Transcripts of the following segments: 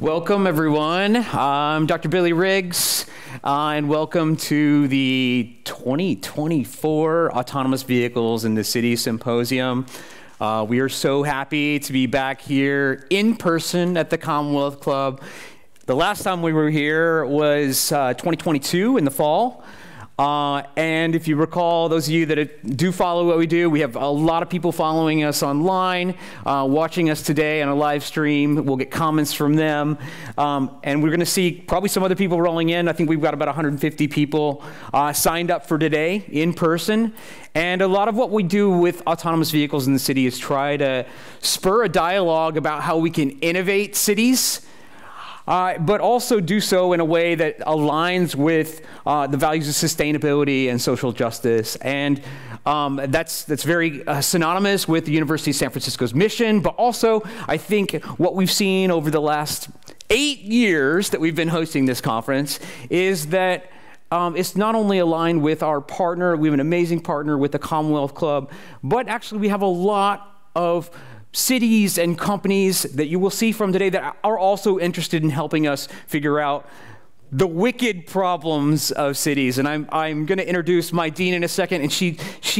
Welcome, everyone. I'm Dr. Billy Riggs, and welcome to the 2024 Autonomous Vehicles in the City Symposium. We are so happy to be back here in person at the Commonwealth Club. The last time we were here was 2022 in the fall. And if you recall, those of you that do follow what we do, we have a lot of people following us online, watching us today on a live stream. We'll get comments from them. And we're going to see probably some other people rolling in. I think we've got about 150 people signed up for today in person. And a lot of what we do with autonomous vehicles in the city is try to spur a dialogue about how we can innovate cities, but also do so in a way that aligns with the values of sustainability and social justice. And that's very synonymous with the University of San Francisco's mission, but also I think what we've seen over the last 8 years that we've been hosting this conference is that it's not only aligned with our partner, we have an amazing partner with the Commonwealth Club, but actually we have a lot of cities and companies that you will see from today that are also interested in helping us figure out the wicked problems of cities. And I'm going to introduce my dean in a second, and she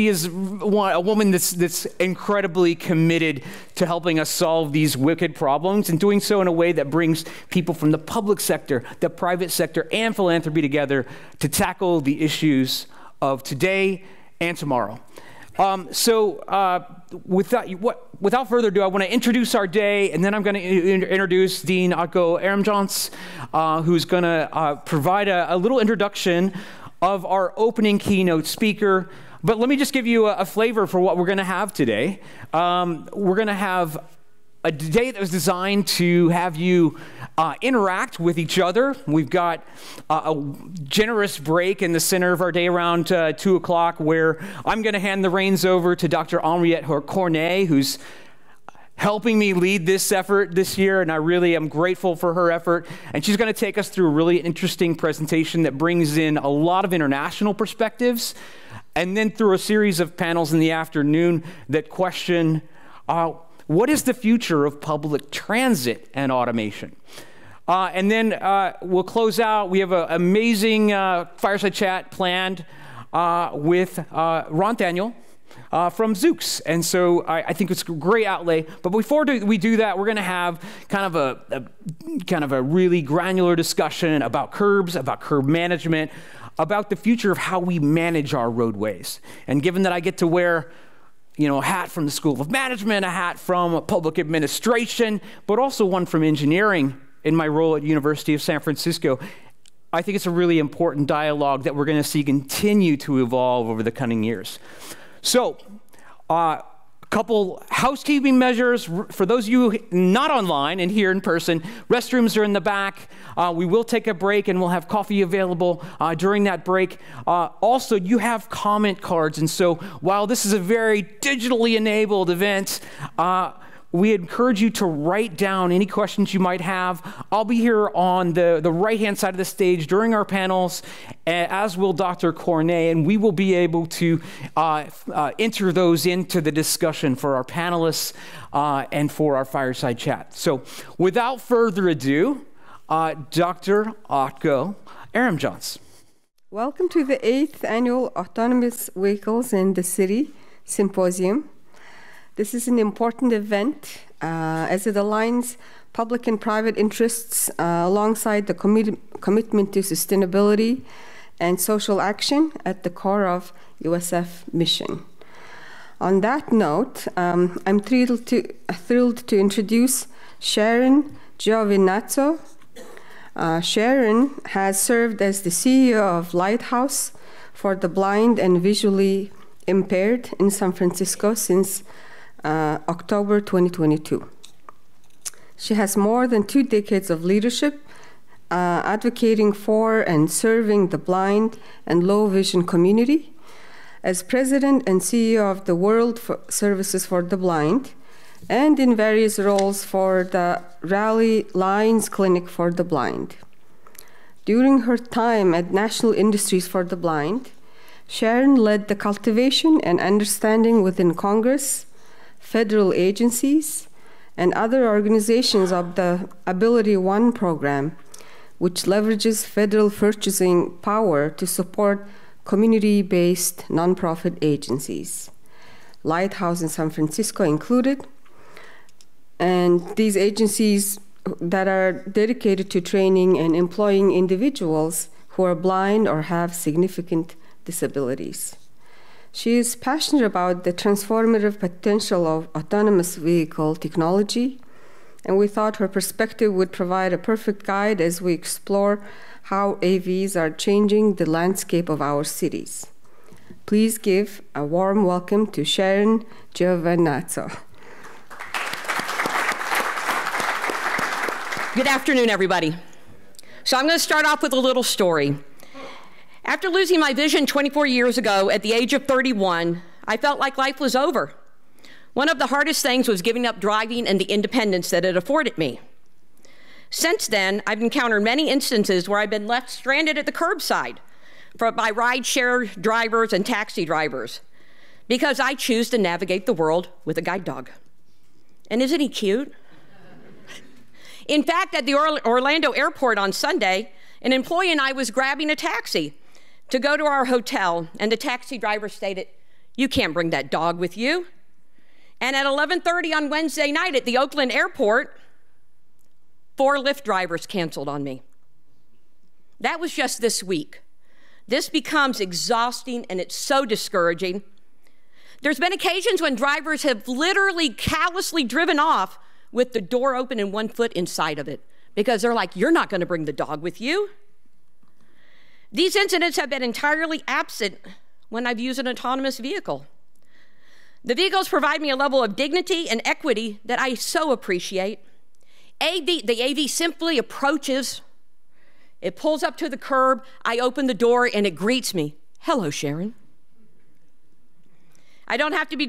is a woman that's incredibly committed to helping us solve these wicked problems and doing so in a way that brings people from the public sector, the private sector, and philanthropy together to tackle the issues of today and tomorrow. Without further ado, I want to introduce our day, and then I'm going to introduce Dean Atko Ehremjans, who's going to provide a little introduction of our opening keynote speaker. But let me just give you a flavor for what we're going to have today. We're going to have a day that was designed to have you interact with each other. We've got a generous break in the center of our day around 2 o'clock where I'm going to hand the reins over to Dr. Henriette Cornet, who's helping me lead this effort this year, and I really am grateful for her effort. And she's going to take us through a really interesting presentation that brings in a lot of international perspectives, and then through a series of panels in the afternoon that question what is the future of public transit and automation? And then we'll close out. We have an amazing fireside chat planned with Ron Daniel from Zoox. And so I think it's a great outlay. But before we do that, we're going to have kind of a really granular discussion about curbs, about curb management, about the future of how we manage our roadways. And given that I get to wear a hat from the School of Management, a hat from public administration, but also one from engineering in my role at University of San Francisco, I think it's a really important dialogue that we're going to see continue to evolve over the coming years. So, a couple housekeeping measures. For those of you not online and here in person, restrooms are in the back. We will take a break and we'll have coffee available during that break. Also, you have comment cards. And so while this is a very digitally enabled event, we encourage you to write down any questions you might have. I'll be here on the right-hand side of the stage during our panels, as will Dr. Cornet, and we will be able to enter those into the discussion for our panelists and for our fireside chat. So without further ado, Dr. Atko Ehremjans. Welcome to the 8th Annual Autonomous Vehicles in the City Symposium. This is an important event as it aligns public and private interests alongside the commitment to sustainability and social action at the core of USF mission. On that note, I'm thrilled to introduce Sharon Giovinazzo. Sharon has served as the CEO of Lighthouse for the Blind and Visually Impaired in San Francisco since October 2022. She has more than 2 decades of leadership advocating for and serving the blind and low vision community. As president and CEO of the World Services for the Blind, and in various roles for the Raleigh Lines Clinic for the Blind. During her time at National Industries for the Blind, Sharon led the cultivation and understanding within Congress, federal agencies, and other organizations of the Ability One program, which leverages federal purchasing power to support community-based nonprofit agencies, Lighthouse in San Francisco included. And these agencies that are dedicated to training and employing individuals who are blind or have significant disabilities. She is passionate about the transformative potential of autonomous vehicle technology, and we thought her perspective would provide a perfect guide as we explore how AVs are changing the landscape of our cities. Please give a warm welcome to Sharon Giovinazzo. Good afternoon, everybody. So I'm going to start off with a little story. After losing my vision 24 years ago at the age of 31, I felt like life was over. One of the hardest things was giving up driving and the independence that it afforded me. Since then, I've encountered many instances where I've been left stranded at the curbside by ride-share drivers and taxi drivers because I choose to navigate the world with a guide dog. And isn't he cute? In fact, at the Orlando airport on Sunday, an employee and I was grabbing a taxi to go to our hotel, and the taxi driver stated, "You can't bring that dog with you." And at 11:30 on Wednesday night at the Oakland airport, 4 Lyft drivers canceled on me. That was just this week. This becomes exhausting, and it's so discouraging. There's been occasions when drivers have literally callously driven off with the door open and 1 foot inside of it because they're like, "You're not going to bring the dog with you." These incidents have been entirely absent when I've used an autonomous vehicle. The vehicles provide me a level of dignity and equity that I so appreciate. The AV simply approaches, it pulls up to the curb, I open the door, and it greets me. "Hello, Sharon." I don't have to be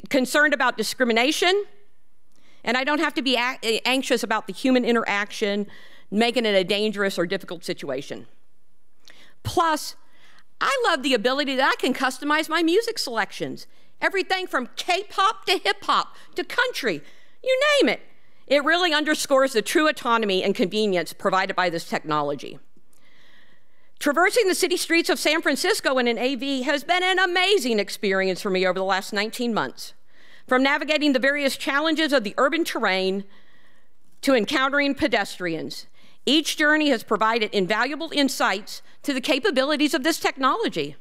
concerned about discrimination, and I don't have to be anxious about the human interaction, making it a dangerous or difficult situation. Plus, I love the ability that I can customize my music selections. Everything from K-pop to hip-hop to country, you name it. It really underscores the true autonomy and convenience provided by this technology. Traversing the city streets of San Francisco in an AV has been an amazing experience for me over the last 19 months. From navigating the various challenges of the urban terrain to encountering pedestrians, each journey has provided invaluable insights to the capabilities of this technology.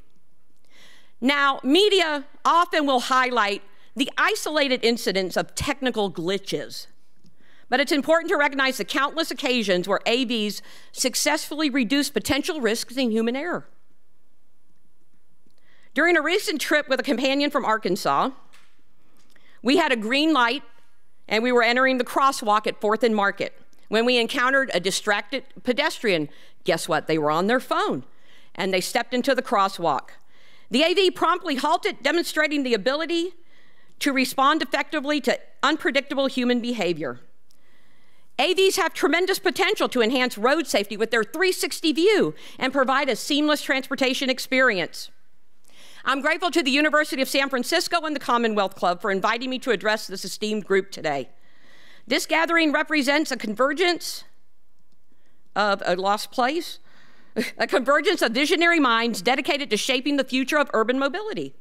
Now, media often will highlight the isolated incidents of technical glitches, but it's important to recognize the countless occasions where AVs successfully reduce potential risks in human error. During a recent trip with a companion from Arkansas, we had a green light and we were entering the crosswalk at 4th and Market when we encountered a distracted pedestrian. Guess what? They were on their phone and they stepped into the crosswalk. The AV promptly halted, demonstrating the ability to respond effectively to unpredictable human behavior. AVs have tremendous potential to enhance road safety with their 360 view and provide a seamless transportation experience. I'm grateful to the University of San Francisco and the Commonwealth Club for inviting me to address this esteemed group today. This gathering represents a convergence of a lost place, a convergence of visionary minds dedicated to shaping the future of urban mobility.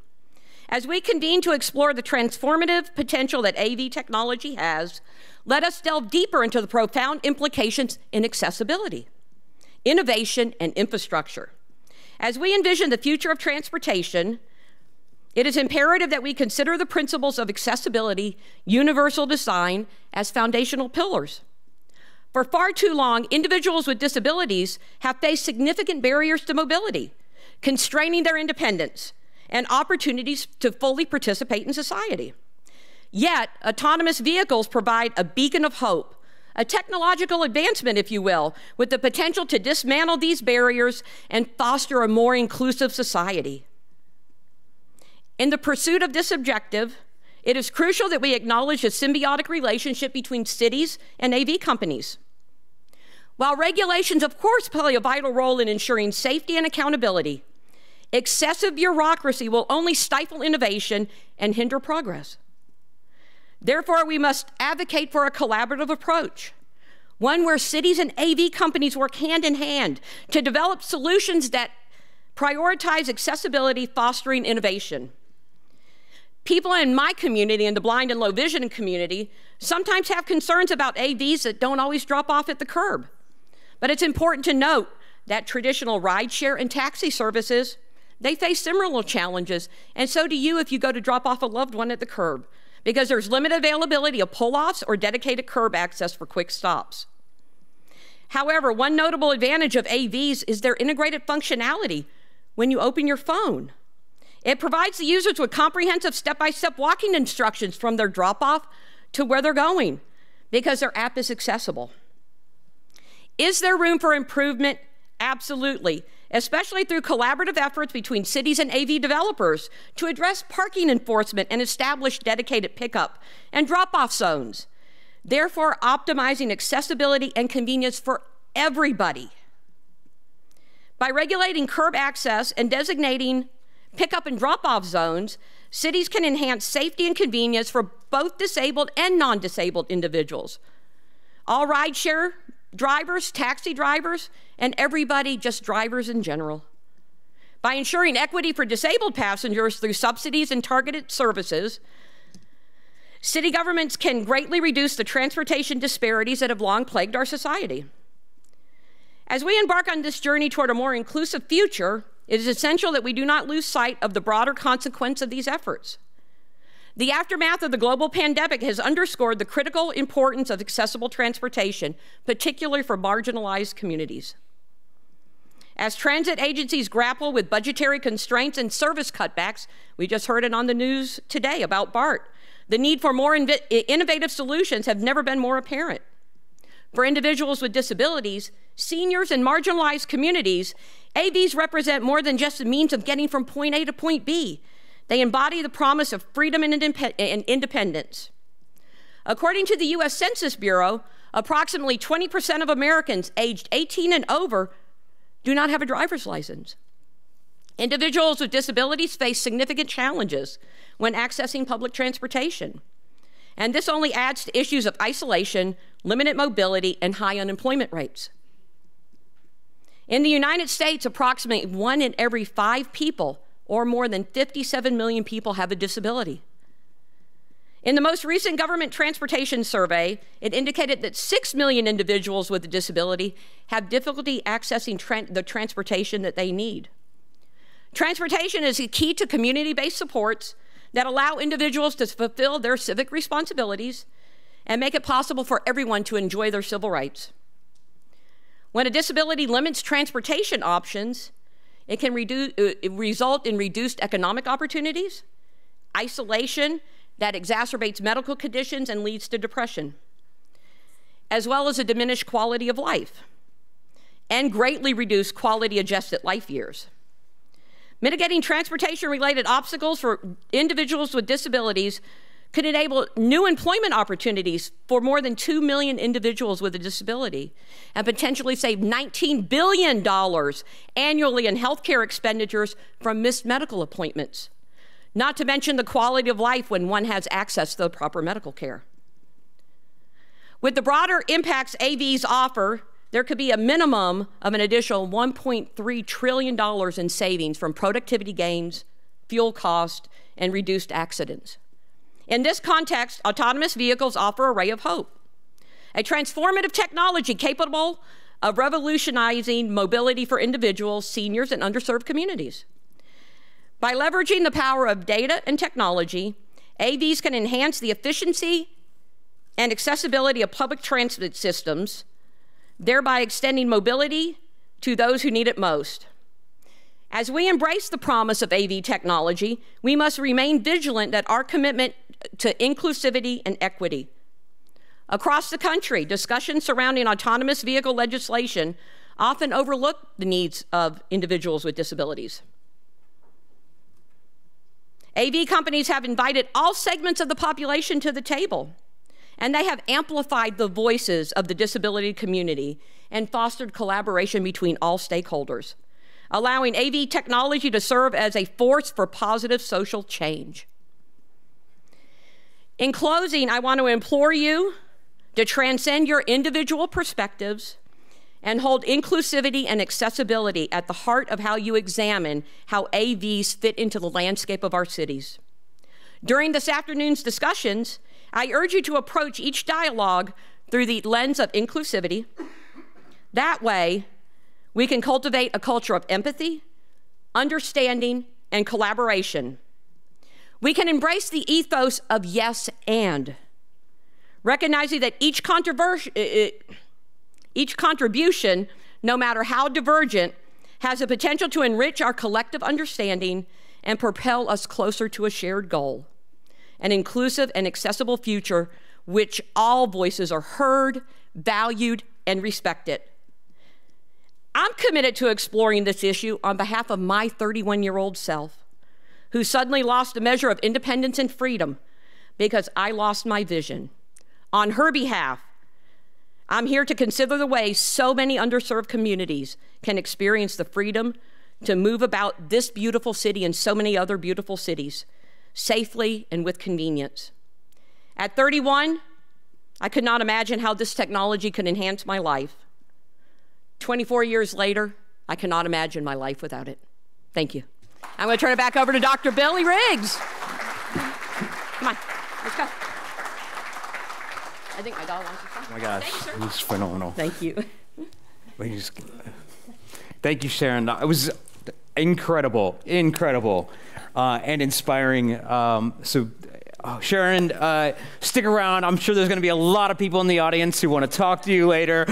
As we convene to explore the transformative potential that AV technology has, let us delve deeper into the profound implications in accessibility, innovation, and infrastructure. As we envision the future of transportation, it is imperative that we consider the principles of accessibility, universal design as foundational pillars. For far too long, individuals with disabilities have faced significant barriers to mobility, constraining their independence and opportunities to fully participate in society. Yet, autonomous vehicles provide a beacon of hope, a technological advancement, if you will, with the potential to dismantle these barriers and foster a more inclusive society. In the pursuit of this objective, it is crucial that we acknowledge the symbiotic relationship between cities and AV companies. While regulations, of course, play a vital role in ensuring safety and accountability, excessive bureaucracy will only stifle innovation and hinder progress. Therefore, we must advocate for a collaborative approach, one where cities and AV companies work hand in hand to develop solutions that prioritize accessibility, fostering innovation. People in my community, in the blind and low vision community, sometimes have concerns about AVs that don't always drop off at the curb. But it's important to note that traditional rideshare and taxi services, they face similar challenges, and so do you if you go to drop off a loved one at the curb, because there's limited availability of pull-offs or dedicated curb access for quick stops. However, one notable advantage of AVs is their integrated functionality when you open your phone. It provides the users with comprehensive step-by-step walking instructions from their drop-off to where they're going, because their app is accessible. Is there room for improvement? Absolutely, especially through collaborative efforts between cities and AV developers to address parking enforcement and establish dedicated pickup and drop-off zones, therefore optimizing accessibility and convenience for everybody. By regulating curb access and designating pickup and drop-off zones, cities can enhance safety and convenience for both disabled and non-disabled individuals. All rideshare drivers, taxi drivers, and everybody, just drivers in general. By ensuring equity for disabled passengers through subsidies and targeted services, city governments can greatly reduce the transportation disparities that have long plagued our society. As we embark on this journey toward a more inclusive future, it is essential that we do not lose sight of the broader consequence of these efforts. The aftermath of the global pandemic has underscored the critical importance of accessible transportation, particularly for marginalized communities. As transit agencies grapple with budgetary constraints and service cutbacks, we just heard it on the news today about BART, the need for more innovative solutions have never been more apparent. For individuals with disabilities, seniors, and marginalized communities, AVs represent more than just a means of getting from point A to point B. They embody the promise of freedom and independence. According to the U.S. Census Bureau, approximately 20% of Americans aged 18 and over do not have a driver's license. Individuals with disabilities face significant challenges when accessing public transportation. And this only adds to issues of isolation, limited mobility, and high unemployment rates. In the United States, approximately 1 in every 5 people, or more than 57 million people, have a disability. In the most recent government transportation survey, it indicated that 6 million individuals with a disability have difficulty accessing the transportation that they need. Transportation is a key to community-based supports that allow individuals to fulfill their civic responsibilities and make it possible for everyone to enjoy their civil rights. When a disability limits transportation options, it can result in reduced economic opportunities, isolation that exacerbates medical conditions and leads to depression, as well as a diminished quality of life and greatly reduced quality-adjusted life years. Mitigating transportation-related obstacles for individuals with disabilities could enable new employment opportunities for more than 2 million individuals with a disability and potentially save $19 billion annually in healthcare expenditures from missed medical appointments, not to mention the quality of life when one has access to the proper medical care. With the broader impacts AVs offer, there could be a minimum of an additional $1.3 trillion in savings from productivity gains, fuel cost, and reduced accidents. In this context, autonomous vehicles offer a ray of hope, a transformative technology capable of revolutionizing mobility for individuals, seniors, and underserved communities. By leveraging the power of data and technology, AVs can enhance the efficiency and accessibility of public transit systems, thereby extending mobility to those who need it most. As we embrace the promise of AV technology, we must remain vigilant that our commitment to inclusivity and equity. Across the country, discussions surrounding autonomous vehicle legislation often overlook the needs of individuals with disabilities. AV companies have invited all segments of the population to the table, and they have amplified the voices of the disability community and fostered collaboration between all stakeholders, allowing AV technology to serve as a force for positive social change. In closing, I want to implore you to transcend your individual perspectives and hold inclusivity and accessibility at the heart of how you examine how AVs fit into the landscape of our cities. During this afternoon's discussions, I urge you to approach each dialogue through the lens of inclusivity. That way, we can cultivate a culture of empathy, understanding, and collaboration. We can embrace the ethos of yes and, recognizing that each contribution, no matter how divergent, has the potential to enrich our collective understanding and propel us closer to a shared goal, an inclusive and accessible future which all voices are heard, valued, and respected. I'm committed to exploring this issue on behalf of my 31-year-old self, who suddenly lost a measure of independence and freedom because I lost my vision. On her behalf, I'm here to consider the way so many underserved communities can experience the freedom to move about this beautiful city and so many other beautiful cities safely and with convenience. At 31, I could not imagine how this technology could enhance my life. 24 years later, I cannot imagine my life without it. Thank you. I'm going to turn it back over to Dr. Billy Riggs. Come on, let's go. I think my dog wants to talk. Oh my gosh, it was phenomenal. Thank you. Thank you, Sharon. It was incredible, and inspiring. Sharon, stick around. I'm sure there's going to be a lot of people in the audience who want to talk to you later.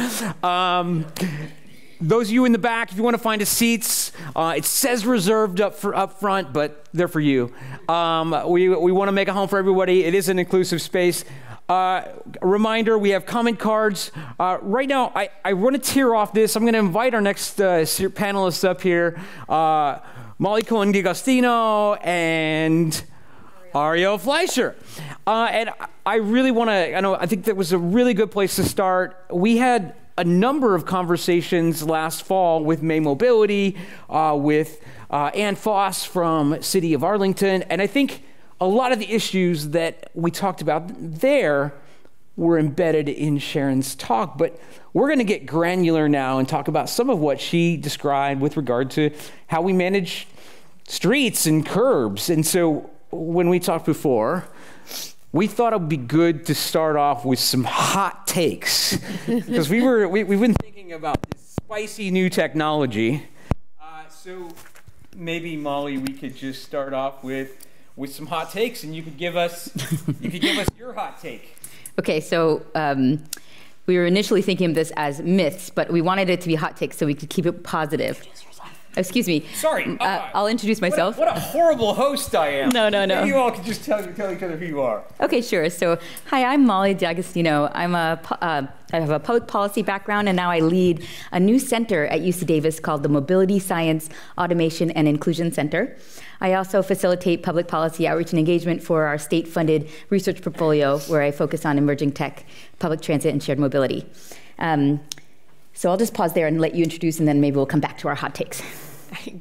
Those of you in the back, if you want to find a seats, it says reserved up front, but they're for you. We want to make a home for everybody. It is an inclusive space. A reminder, we have comment cards. Right now, I want to tear off this. I'm going to invite our next panelists up here, Molly Cohen-D'Agostino and Ariel Fleischer. And I really want to, I think that was a really good place to start. We had a number of conversations last fall with May Mobility, with Ann Foss from City of Arlington, and I think a lot of the issues that we talked about there were embedded in Sharon's talk, but we're going to get granular now and talk about some of what she described with regard to how we manage streets and curbs. And so when we talked before, we thought it would be good to start off with some hot takes because we've been thinking about this spicy new technology. So maybe, Molly, we could just start off with some hot takes, and you could give us your hot take. Okay, so we were initially thinking of this as myths, but we wanted it to be hot takes so we could keep it positive. Excuse me. Sorry. I'll introduce myself. What a horrible host I am. No. Maybe you all could just tell each other who you are. Okay, sure. So, hi, I'm Molly D'Agostino. I have a public policy background, and now I lead a new center at UC Davis called the Mobility Science Automation and Inclusion Center. I also facilitate public policy outreach and engagement for our state-funded research portfolio, where I focus on emerging tech, public transit, and shared mobility. So I'll just pause there and let you introduce, and then maybe we'll come back to our hot takes.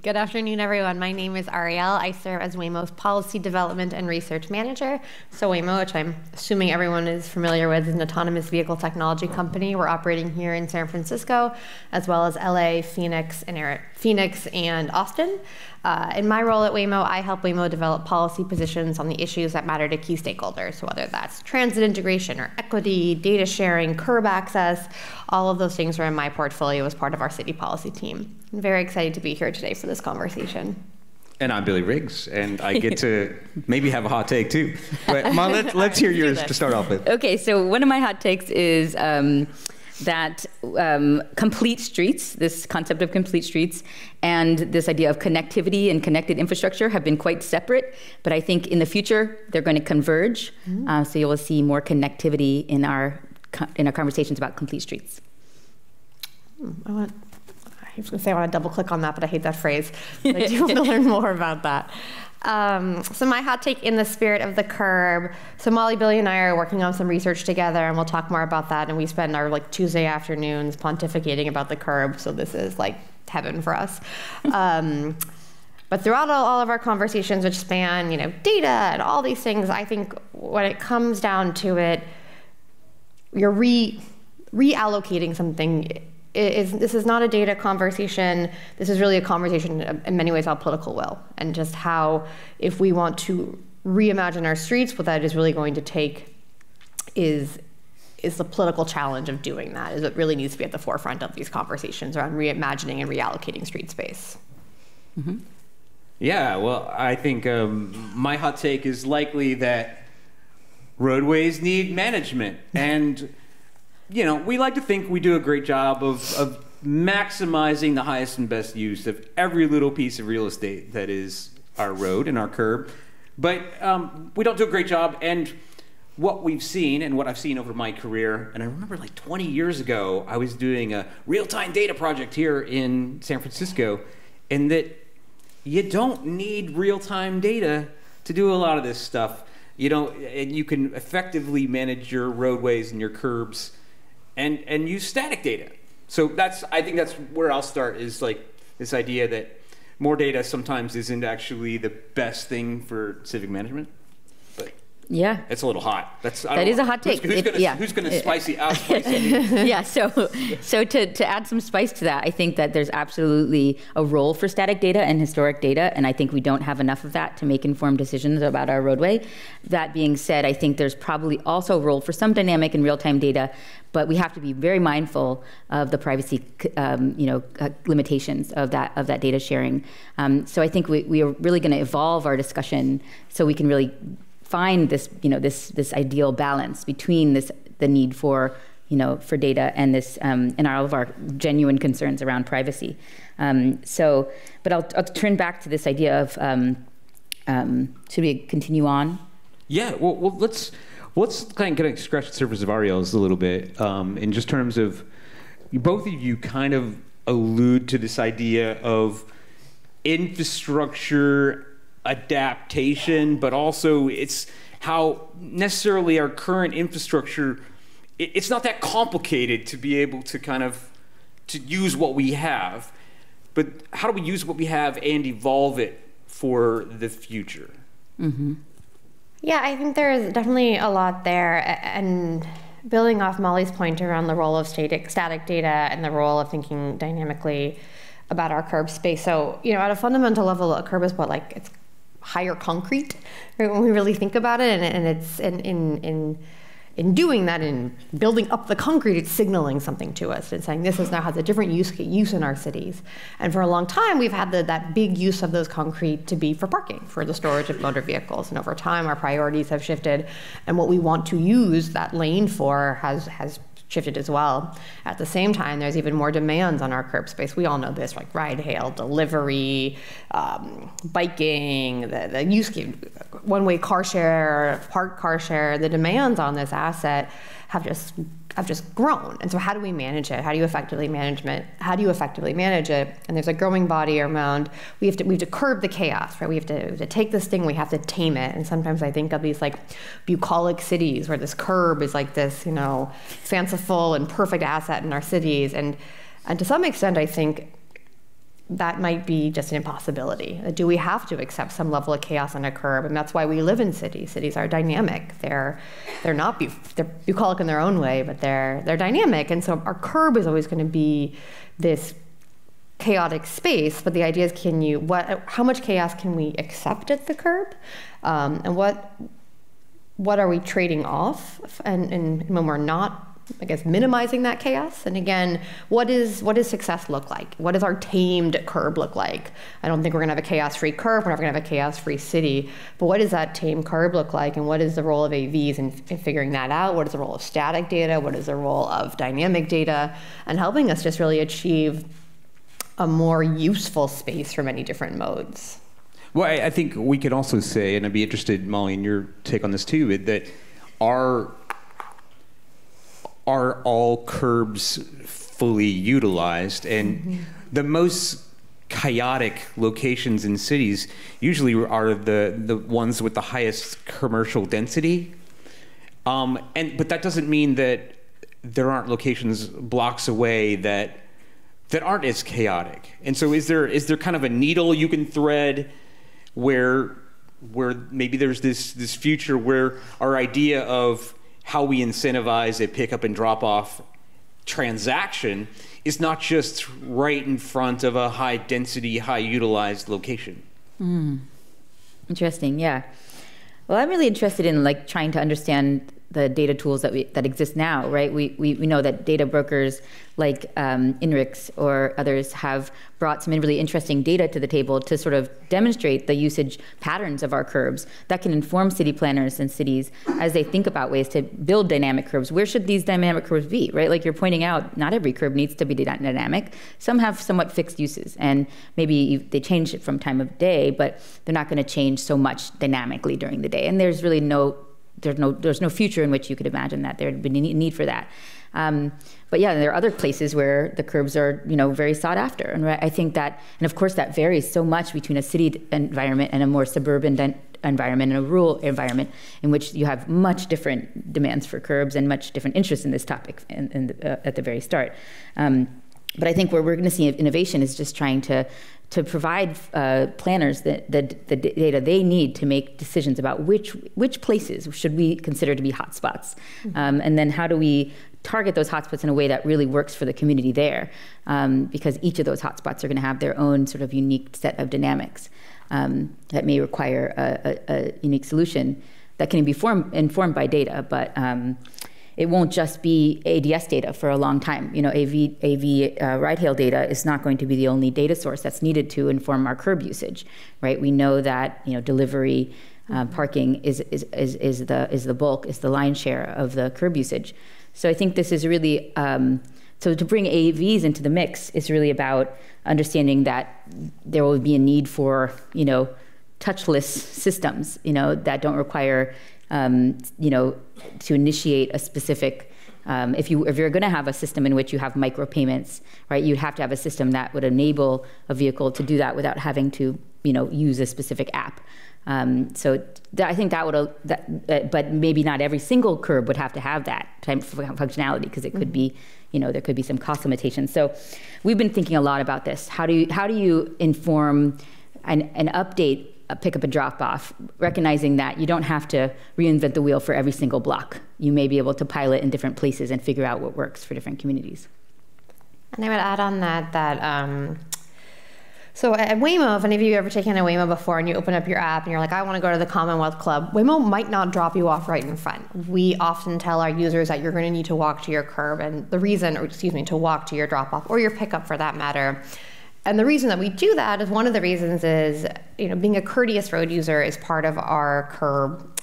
Good afternoon, everyone. My name is Ariel. I serve as Waymo's Policy Development and Research Manager. So Waymo, which I'm assuming everyone is familiar with, is an autonomous vehicle technology company. We're operating here in San Francisco, as well as LA, Phoenix, and Austin. In my role at Waymo, I help Waymo develop policy positions on the issues that matter to key stakeholders, so whether that's transit integration or equity, data sharing, curb access, all of those things are in my portfolio as part of our city policy team. I'm very excited to be here today for this conversation. And I'm Billy Riggs, and I get to maybe have a hot take too. But Ma, let's hear yours to start off with. Okay, so one of my hot takes is that complete streets, this concept of complete streets, and this idea of connectivity and connected infrastructure have been quite separate, but I think in the future they're going to converge. So you will see more connectivity in our conversations about complete streets. I was going to say I want to double click on that, but I hate that phrase. I do want to learn more about that. So my hot take in the spirit of the curb. So Molly, Billy, and I are working on some research together, and we'll talk more about that. And we spend our Tuesday afternoons pontificating about the curb. So this is like heaven for us. But throughout all of our conversations, which span, data and all these things, I think when it comes down to it, you're reallocating something. This is not a data conversation. This is really a conversation in many ways about political will, and just how, if we want to reimagine our streets, what that is really going to take is the political challenge of doing that. Is it really needs to be at the forefront of these conversations around reimagining and reallocating street space. Mm-hmm. Yeah, well, I think my hot take is likely that roadways need management. And, you know, we like to think we do a great job of maximizing the highest and best use of every little piece of real estate that is our road and our curb. But we don't do a great job. And what we've seen, and what I've seen over my career, and I remember like 20 years ago, I was doing a real-time data project here in San Francisco, and that you don't need real-time data to do a lot of this stuff. You know, and you can effectively manage your roadways and your curbs and use static data. So I think that's where I'll start, is like this idea that more data sometimes isn't actually the best thing for civic management. But yeah, it's a little hot. That is a hot take. Who's going to spicy out spicy? Yeah. So to add some spice to that, I think that there's absolutely a role for static data and historic data, and I think we don't have enough of that to make informed decisions about our roadway. That being said, I think there's probably also a role for some dynamic and real-time data, but we have to be very mindful of the privacy, limitations of that data sharing. So I think we are really going to evolve our discussion so we can really find this, this ideal balance between the need for data and this and all of our genuine concerns around privacy. But I'll turn back to this idea of should we continue on? Yeah. Well, let's kind of scratch the surface of Ariel's a little bit, in just terms of, both of you kind of allude to this idea of infrastructure adaptation, but also it's how necessarily our current infrastructure, it's not that complicated to be able to kind of to use what we have, but how do we use what we have and evolve it for the future? Mm-hmm. Yeah, I think there is definitely a lot there, and building off Molly's point around the role of static data and the role of thinking dynamically about our curb space. So, at a fundamental level, a curb is it's higher concrete, right, when we really think about it, and it's in doing that, in building up the concrete, it's signaling something to us. It's saying this now has a different use in our cities. And for a long time, we've had that big use of those concrete to be for parking, for the storage of motor vehicles. And over time, our priorities have shifted, and what we want to use that lane for has shifted as well. At the same time, there's even more demands on our curb space. We all know this, like ride-hail, delivery, biking, the use case, one-way car share, park car share. The demands on this asset have just grown. And so how do we manage it? How do you effectively manage it? And there's a growing body around, we have to curb the chaos, right? We have to take this thing, we have to tame it. And sometimes I think of these bucolic cities where this curb is like this, fanciful and perfect asset in our cities. And to some extent, I think that might be just an impossibility. Do we have to accept some level of chaos on a curb? And that's why we live in cities. Cities are dynamic. They're not they're bucolic in their own way, but they're dynamic. And so our curb is always going to be this chaotic space. But the idea is, how much chaos can we accept at the curb, and what are we trading off? And when we're not, minimizing that chaos. And again, what does success look like? What does our tamed curb look like? I don't think we're gonna have a chaos-free curb. We're never gonna have a chaos-free city. But what does that tamed curb look like? And what is the role of AVs in figuring that out? What is the role of static data? What is the role of dynamic data? And helping us just really achieve a more useful space for many different modes. Well, I think we could also say, and I'd be interested, Molly, in your take on this too, that are all curbs fully utilized? And the most chaotic locations in cities usually are the ones with the highest commercial density. But that doesn't mean that there aren't locations blocks away that aren't as chaotic. And so is there kind of a needle you can thread where where maybe there's this future where our idea of how we incentivize a pickup and drop off transaction is not just right in front of a high density, high utilized location. Interesting, yeah. Well, I'm really interested in like trying to understand the data tools that exist now, right? We know that data brokers like INRIX or others have brought some really interesting data to the table to sort of demonstrate the usage patterns of our curbs that can inform city planners and cities as they think about ways to build dynamic curbs. Where should these dynamic curbs be, right? Like you're pointing out, not every curb needs to be dynamic. Some have somewhat fixed uses, and maybe they change it from time of day, but they're not going to change so much dynamically during the day. And there's really there's no future in which you could imagine that there'd be a need for that. But yeah, there are other places where the curbs are, very sought after. And I think that, and of course that varies so much between a city environment and a more suburban environment and a rural environment in which you have much different demands for curbs and much different interest in this topic at the very start. But I think where we're going to see innovation is just trying to provide planners the data they need to make decisions about which places should we consider to be hotspots, and then how do we target those hotspots in a way that really works for the community there, because each of those hotspots are going to have their own sort of unique set of dynamics that may require a unique solution that can be informed by data, but it won't just be ADS data for a long time. AV ride-hail data is not going to be the only data source that's needed to inform our curb usage, right? We know that delivery, parking is the bulk, is the lion's share of the curb usage. So I think this is really so to bring AVs into the mix is really about understanding that there will be a need for touchless systems, that don't require to initiate a specific, if you're going to have a system in which you have micropayments, right, you'd have to have a system that would enable a vehicle to do that without having to, use a specific app. So I think but maybe not every single curb would have to have that type of functionality, because it could be, there could be some cost limitations. So we've been thinking a lot about this. How do you inform and update a pickup and drop off, recognizing that you don't have to reinvent the wheel for every single block. You may be able to pilot in different places and figure out what works for different communities. And I would add on that so at Waymo, if any of you have ever taken a Waymo before and you open up your app and you're like, I want to go to the Commonwealth Club, Waymo might not drop you off right in front. We often tell our users that you're going to need to walk to your curb, and to walk to your drop off or your pickup for that matter. And the reason that we do that is one of the reasons is, being a courteous road user is part of our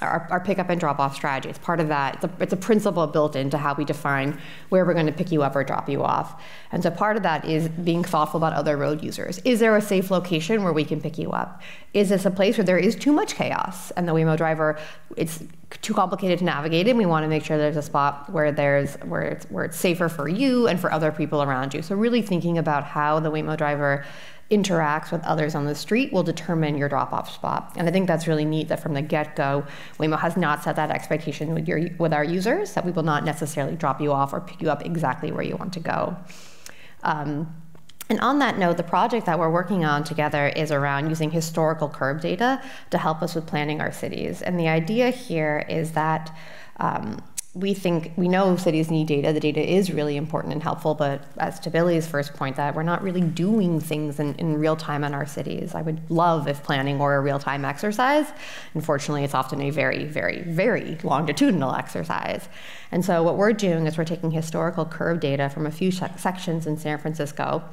our pickup and drop off strategy. It's part of that. It's a principle built into how we define where we're going to pick you up or drop you off. And so part of that is being thoughtful about other road users. Is there a safe location where we can pick you up? Is this a place where there is too much chaos and the Waymo driver, it's too complicated to navigate, and we want to make sure there's a spot where it's safer for you and for other people around you. So really thinking about how the Waymo driver interacts with others on the street will determine your drop-off spot. And I think that's really neat that from the get-go, Waymo has not set that expectation with our users, that we will not necessarily drop you off or pick you up exactly where you want to go. And on that note, the project that we're working on together is around using historical curb data to help us with planning our cities. And the idea here is that we know cities need data. The data is really important and helpful, but as to Billy's first point, that we're not really doing things in real time in our cities. I would love if planning were a real-time exercise. Unfortunately, it's often a very, very, very longitudinal exercise. And so what we're doing is we're taking historical curb data from a few sections in San Francisco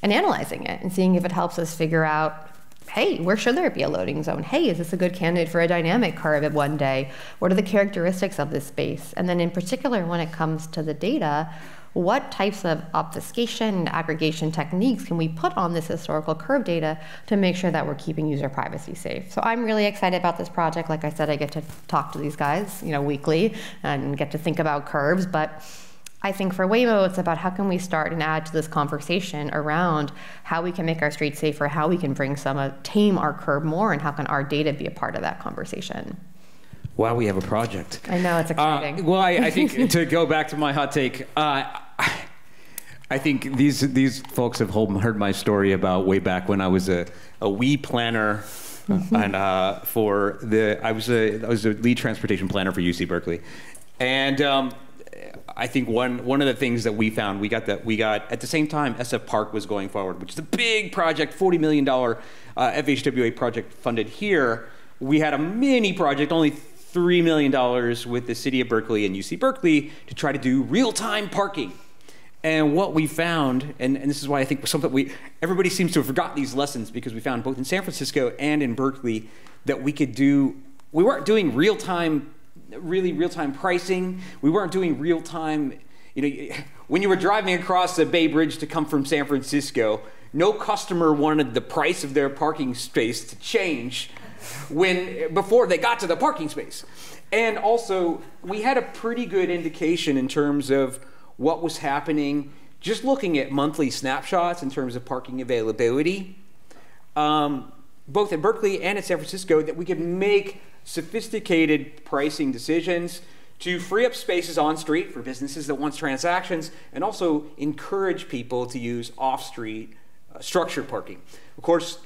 and analyzing it and seeing if it helps us figure out, hey, where should there be a loading zone? Hey, is this a good candidate for a dynamic curb at one day? What are the characteristics of this space? And then in particular, when it comes to the data, what types of obfuscation and aggregation techniques can we put on this historical curb data to make sure that we're keeping user privacy safe? So I'm really excited about this project. Like I said, I get to talk to these guys, weekly and get to think about curbs, but I think for Waymo, it's about how can we start and add to this conversation around how we can make our streets safer, how we can bring tame our curb more, and how can our data be a part of that conversation. Wow, we have a project. I know, it's exciting. Well, I think to go back to my hot take, I think these folks have heard my story about way back when I was a wee planner and I was a lead transportation planner for UC Berkeley, and I think one of the things that we found, we got at the same time SF Park was going forward, which is a big project, $40 million FHWA project funded here. We had a mini project, only $3 million with the city of Berkeley and UC Berkeley to try to do real-time parking. And what we found, and this is why I think everybody seems to have forgotten these lessons, because we found both in San Francisco and in Berkeley that we weren't doing real-time pricing. We weren't doing real-time, when you were driving across the Bay Bridge to come from San Francisco, no customer wanted the price of their parking space to change before they got to the parking space. And also, we had a pretty good indication in terms of what was happening, just looking at monthly snapshots in terms of parking availability, both in Berkeley and in San Francisco, that we could make sophisticated pricing decisions to free up spaces on street for businesses that want transactions, and also encourage people to use off-street structured parking. Of course,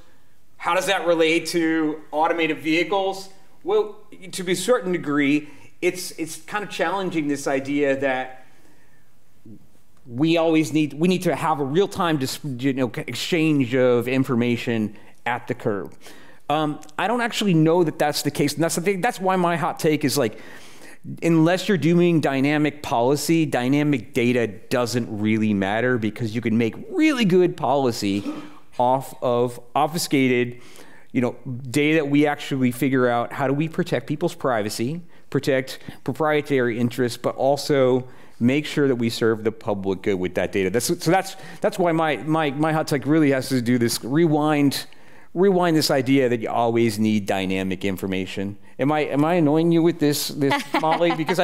how does that relate to automated vehicles? Well, to a certain degree, it's kind of challenging this idea that we need to have a real-time exchange of information at the curb. I don't actually know that that's the case, and that's the thing. That's why my hot take is unless you're doing dynamic policy, dynamic data doesn't really matter, because you can make really good policy off of obfuscated, data that we actually figure out how do we protect people's privacy, protect proprietary interests, but also make sure that we serve the public good with that data. That's why my hot take really has to do this rewind this idea that you always need dynamic information. Am I annoying you with this Molly? Because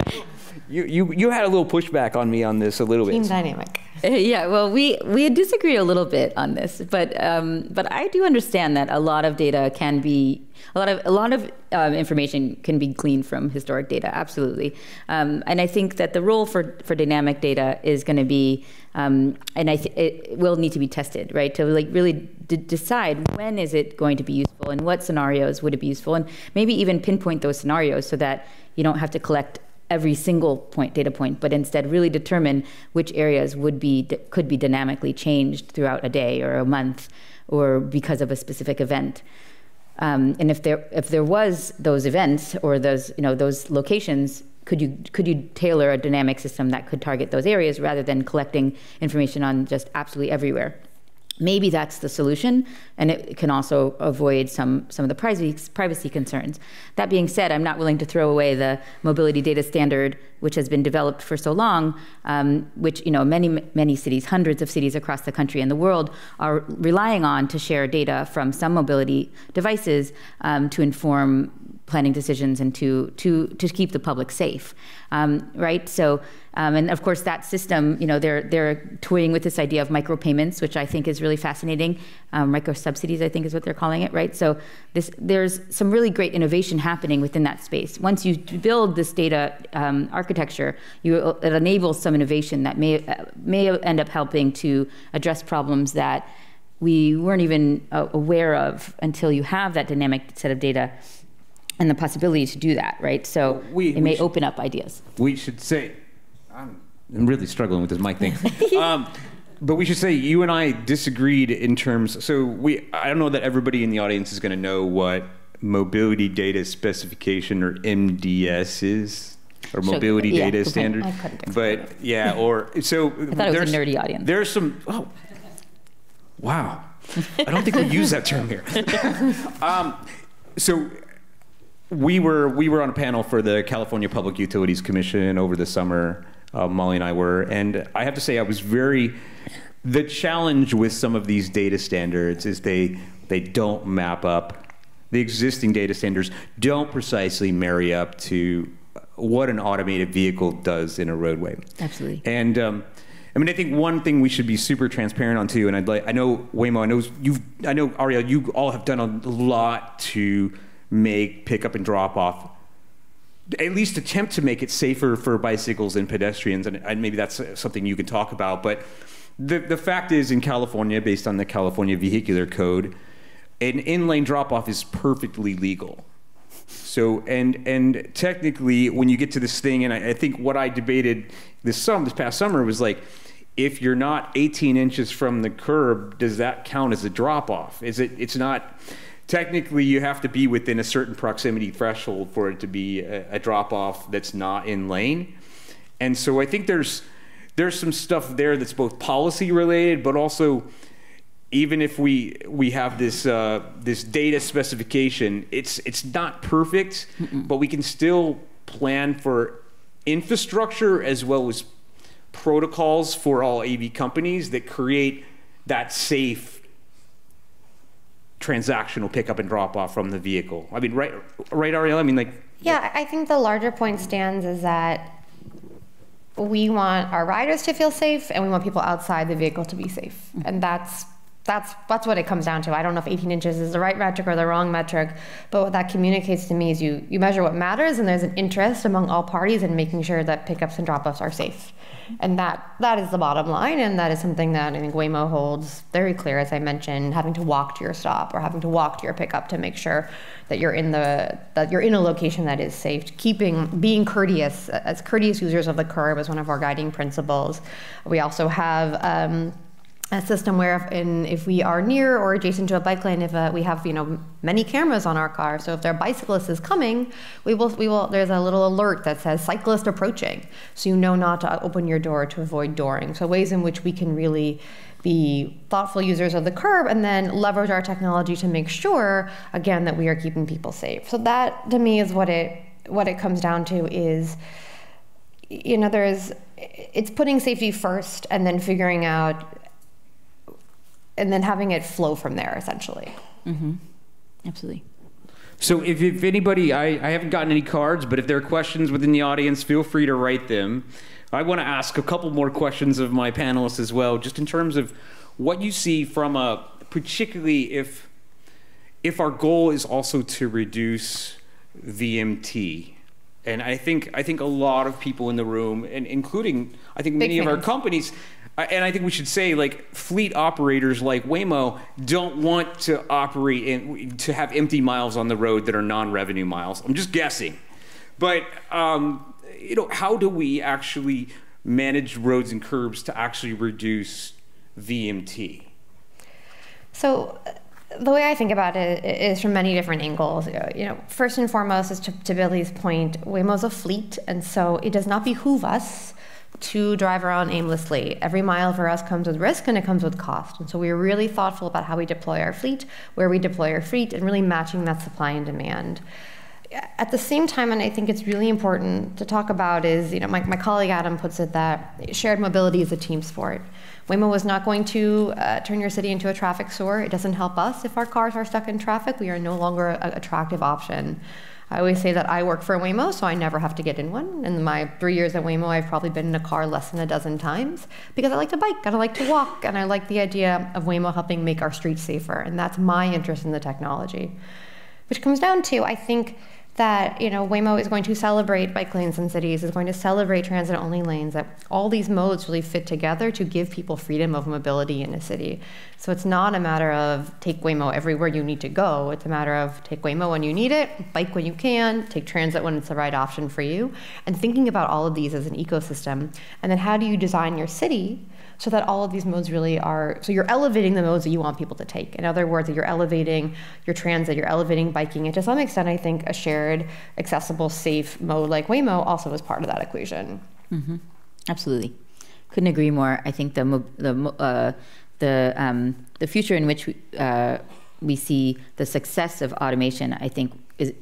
you had a little pushback on me on this a little bit. Team dynamic. Yeah, well, we disagree a little bit on this, but I do understand that a lot of data can be a lot of information can be gleaned from historic data, absolutely. And I think that the role for dynamic data is going to be, and it will need to be tested, right? To really decide when is it going to be useful, and what scenarios would it be useful, and maybe even pinpoint those scenarios so that you don't have to collect every single data point, but instead really determine which areas could be dynamically changed throughout a day or a month, or because of a specific event. And if there was those events or those locations, could you tailor a dynamic system that could target those areas rather than collecting information on just absolutely everywhere? Maybe that's the solution, and it can also avoid some of the privacy concerns. That being said, I'm not willing to throw away the mobility data standard, which has been developed for so long, which many cities, hundreds of cities across the country and the world, are relying on to share data from some mobility devices to inform planning decisions and to keep the public safe, right? So, and of course that system, they're toying with this idea of micropayments, which I think is really fascinating. Micro subsidies, I think, is what they're calling it, right? So there's some really great innovation happening within that space. Once you build this data architecture, it enables some innovation that may end up helping to address problems that we weren't even aware of until you have that dynamic set of data and the possibility to do that, right? So it may open up ideas. We should say, I'm really struggling with this mic thing. But we should say you and I disagreed in terms, I don't know that everybody in the audience is gonna know what Mobility Data Specification, or MDS is, or Mobility Data Standard. But yeah, I thought it was a nerdy audience. There's some, wow. I don't think we use that term here. So we were on a panel for the California Public Utilities Commission over the summer. Molly and I were, and I have to say the challenge with some of these data standards is they don't map up. The existing data standards don't precisely marry up to what an automated vehicle does in a roadway. Absolutely. And I think one thing we should be super transparent on too, and I know Waymo, I know Ariel, you all have done a lot to make pickup and drop off, at least attempt to make it safer for bicycles and pedestrians, and maybe that's something you can talk about. But the fact is, in California, based on the California Vehicular Code, an in-lane drop-off is perfectly legal. So, and technically, when you get to this thing, and I think what I debated this past summer was like, if you're not 18 inches from the curb, does that count as a drop-off? It's not, technically you have to be within a certain proximity threshold for it to be a drop-off that's not in lane. And so I think there's some stuff there that's both policy related, but also even if we have this this data specification, it's not perfect, but we can still plan for infrastructure as well as protocols for all AV companies that create that safe transactional pickup and drop off from the vehicle. I mean, right, Ariel? I mean, like. Yeah, I think the larger point stands is that we want our riders to feel safe and we want people outside the vehicle to be safe. And that's what it comes down to. I don't know if 18 inches is the right metric or the wrong metric, but what that communicates to me is you measure what matters, and there's an interest among all parties in making sure that pickups and drop-offs are safe. And that is the bottom line, and that is something that I think Waymo holds very clear, as I mentioned, having to walk to your stop or having to walk to your pickup to make sure that you're in a location that is safe. Being courteous, as courteous users of the curb is one of our guiding principles. We also have a system where if we are near or adjacent to a bike lane, if we have many cameras on our car, so if their bicyclist is coming, we will there's a little alert that says cyclist approaching, so you know not to open your door to avoid dooring. So ways in which we can really be thoughtful users of the curb and then leverage our technology to make sure, again, that we are keeping people safe. So that to me is what it comes down to is, it's putting safety first and then figuring out and then having it flow from there, essentially. Mm-hmm. Absolutely. So if anybody, I haven't gotten any cards, but if there are questions within the audience, feel free to write them. I want to ask a couple more questions of my panelists as well, just in terms of what you see from particularly if our goal is also to reduce VMT. And I think a lot of people in the room, and including, I think many of our companies, and I think we should say, like, fleet operators like Waymo don't want to operate to have empty miles on the road that are non-revenue miles. I'm just guessing. But, how do we actually manage roads and curbs to actually reduce VMT? So the way I think about it is from many different angles. First and foremost is to Billy's point, Waymo's a fleet, and so it does not behoove us to drive around aimlessly. Every mile for us comes with risk and it comes with cost. And so we're really thoughtful about how we deploy our fleet, where we deploy our fleet, and really matching that supply and demand. At the same time, and I think it's really important to talk about is, my colleague Adam puts it that shared mobility is a team sport. Waymo is not going to turn your city into a traffic sewer. It doesn't help us if our cars are stuck in traffic. We are no longer an attractive option. I always say that I work for Waymo, so I never have to get in one. In my 3 years at Waymo, I've probably been in a car less than a dozen times because I like to bike and I like to walk and I like the idea of Waymo helping make our streets safer. And that's my interest in the technology. Which comes down to, I think, that Waymo is going to celebrate bike lanes in cities, is going to celebrate transit-only lanes, that all these modes really fit together to give people freedom of mobility in a city. So it's not a matter of take Waymo everywhere you need to go. It's a matter of take Waymo when you need it, bike when you can, take transit when it's the right option for you, and thinking about all of these as an ecosystem. And then how do you design your city so that all of these modes really are, so you're elevating the modes that you want people to take. In other words, that you're elevating your transit, you're elevating biking, and to some extent, I think a shared, accessible, safe mode like Waymo also is part of that equation. Mm-hmm. Absolutely. Couldn't agree more. I think the future in which we see the success of automation, I think, is,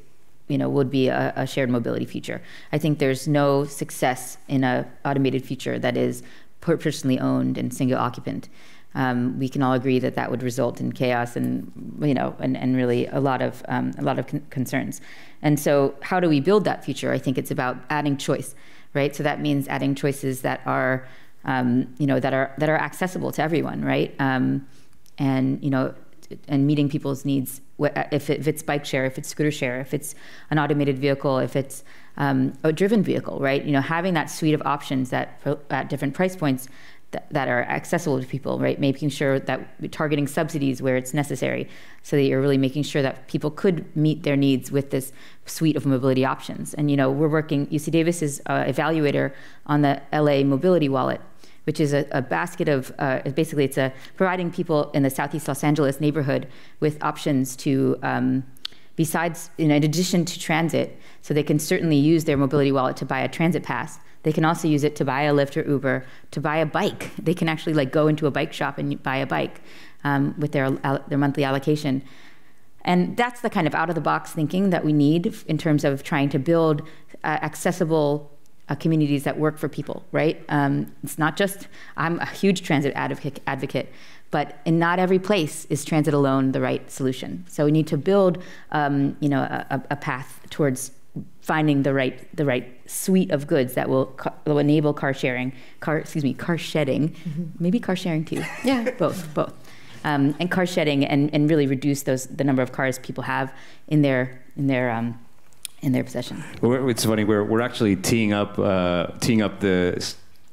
would be a shared mobility future. I think there's no success in an automated future that is personally owned and single occupant. We can all agree that would result in chaos and and really a lot of concerns. And so, how do we build that future? I think it's about adding choice, right? So that means adding choices that are that are accessible to everyone, right? And meeting people's needs. If it's bike share, if it's scooter share, if it's an automated vehicle, if it's a driven vehicle, right? Having that suite of options that at different price points that are accessible to people, right? Making sure that we're targeting subsidies where it's necessary, so that you're really making sure that people could meet their needs with this suite of mobility options. And we're working, UC Davis is evaluator on the LA Mobility Wallet, which is a basket of, basically it's providing people in the Southeast Los Angeles neighborhood with options to, besides, in addition to transit, so they can certainly use their mobility wallet to buy a transit pass. They can also use it to buy a Lyft or Uber, to buy a bike. They can actually go into a bike shop and buy a bike with their monthly allocation. And that's the kind of out-of-the-box thinking that we need in terms of trying to build accessible communities that work for people, right? It's not just, I'm a huge transit advocate, but in not every place is transit alone the right solution. So we need to build, a path towards finding the right suite of goods that will enable car shedding, maybe car sharing too. Yeah, both, and car shedding, and really reduce the number of cars people have in their possession. Well, it's funny, we're actually teeing up the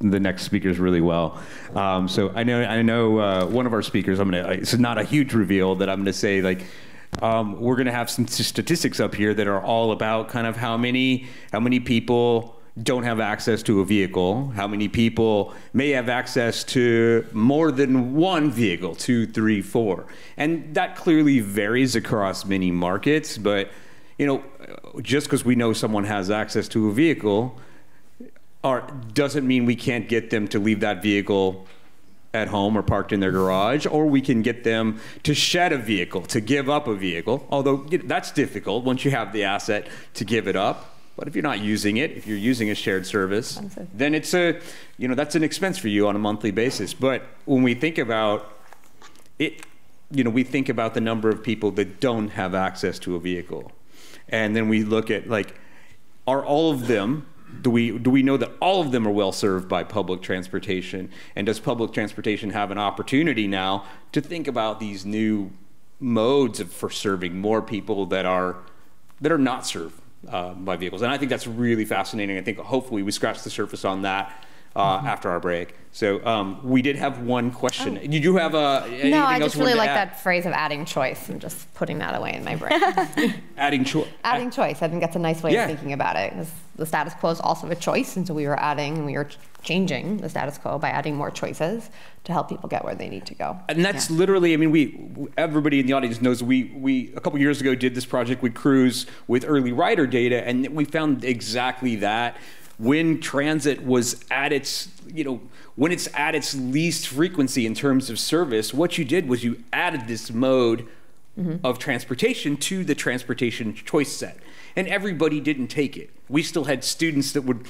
next speakers really well. So I know one of our speakers, it's not a huge reveal that I'm gonna say, we're going to have some statistics up here that are all about kind of how many people don't have access to a vehicle, how many people may have access to more than one vehicle, 2, 3, 4. And that clearly varies across many markets, but just because we know someone has access to a vehicle doesn't mean we can't get them to leave that vehicle at home or parked in their garage, or we can get them to shed a vehicle, to give up a vehicle, although that's difficult once you have the asset to give it up. But if you're not using it, if you're using a shared service, then it's that's an expense for you on a monthly basis. But when we think about it, we think about the number of people that don't have access to a vehicle. And then we look at, are all of them, do we know that all of them are well served by public transportation? And does public transportation have an opportunity now to think about these new modes for serving more people that are not served by vehicles? And I think that's really fascinating. I think hopefully we scratch the surface on that after our break. So we did have one question. Did you have anything No, I else just really like that phrase of adding choice. I'm just putting that away in my brain. Adding choice. Adding choice. I think that's a nice way of thinking about it. The status quo is also a choice, and so we were adding and we were changing the status quo by adding more choices to help people get where they need to go. And that's literally, everybody in the audience knows we a couple years ago did this project with Cruise with early rider data, and we found exactly that. When transit was at its, when it's at its least frequency in terms of service, what you did was you added this mode of transportation to the transportation choice set. And everybody didn't take it. We still had students that would,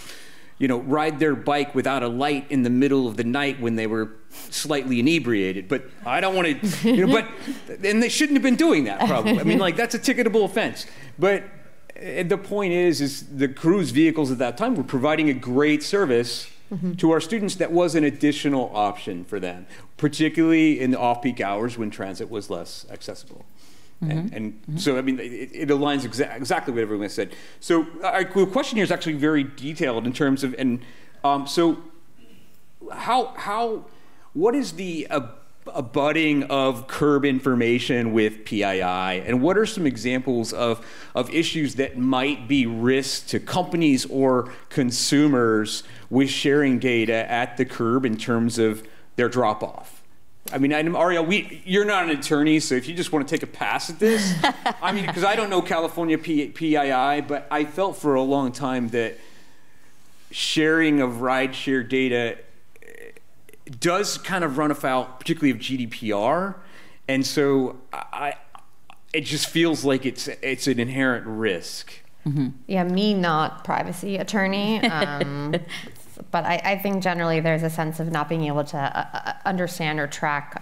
ride their bike without a light in the middle of the night when they were slightly inebriated. But I don't want to, and they shouldn't have been doing that probably. That's a ticketable offense. But the point is the Cruise vehicles at that time were providing a great service to our students that was an additional option for them, particularly in the off-peak hours when transit was less accessible. So, it aligns exactly what everyone said. So our question here is actually very detailed in terms of, so what is the abutting of curb information with PII, and what are some examples of issues that might be risks to companies or consumers with sharing data at the curb in terms of their drop-off? Ariel, you're not an attorney, so if you just want to take a pass at this, because I don't know California PII, but I felt for a long time that sharing of rideshare data does kind of run afoul, particularly of GDPR, and so it just feels like it's an inherent risk. Yeah, me not privacy attorney, but I think generally there's a sense of not being able to understand or track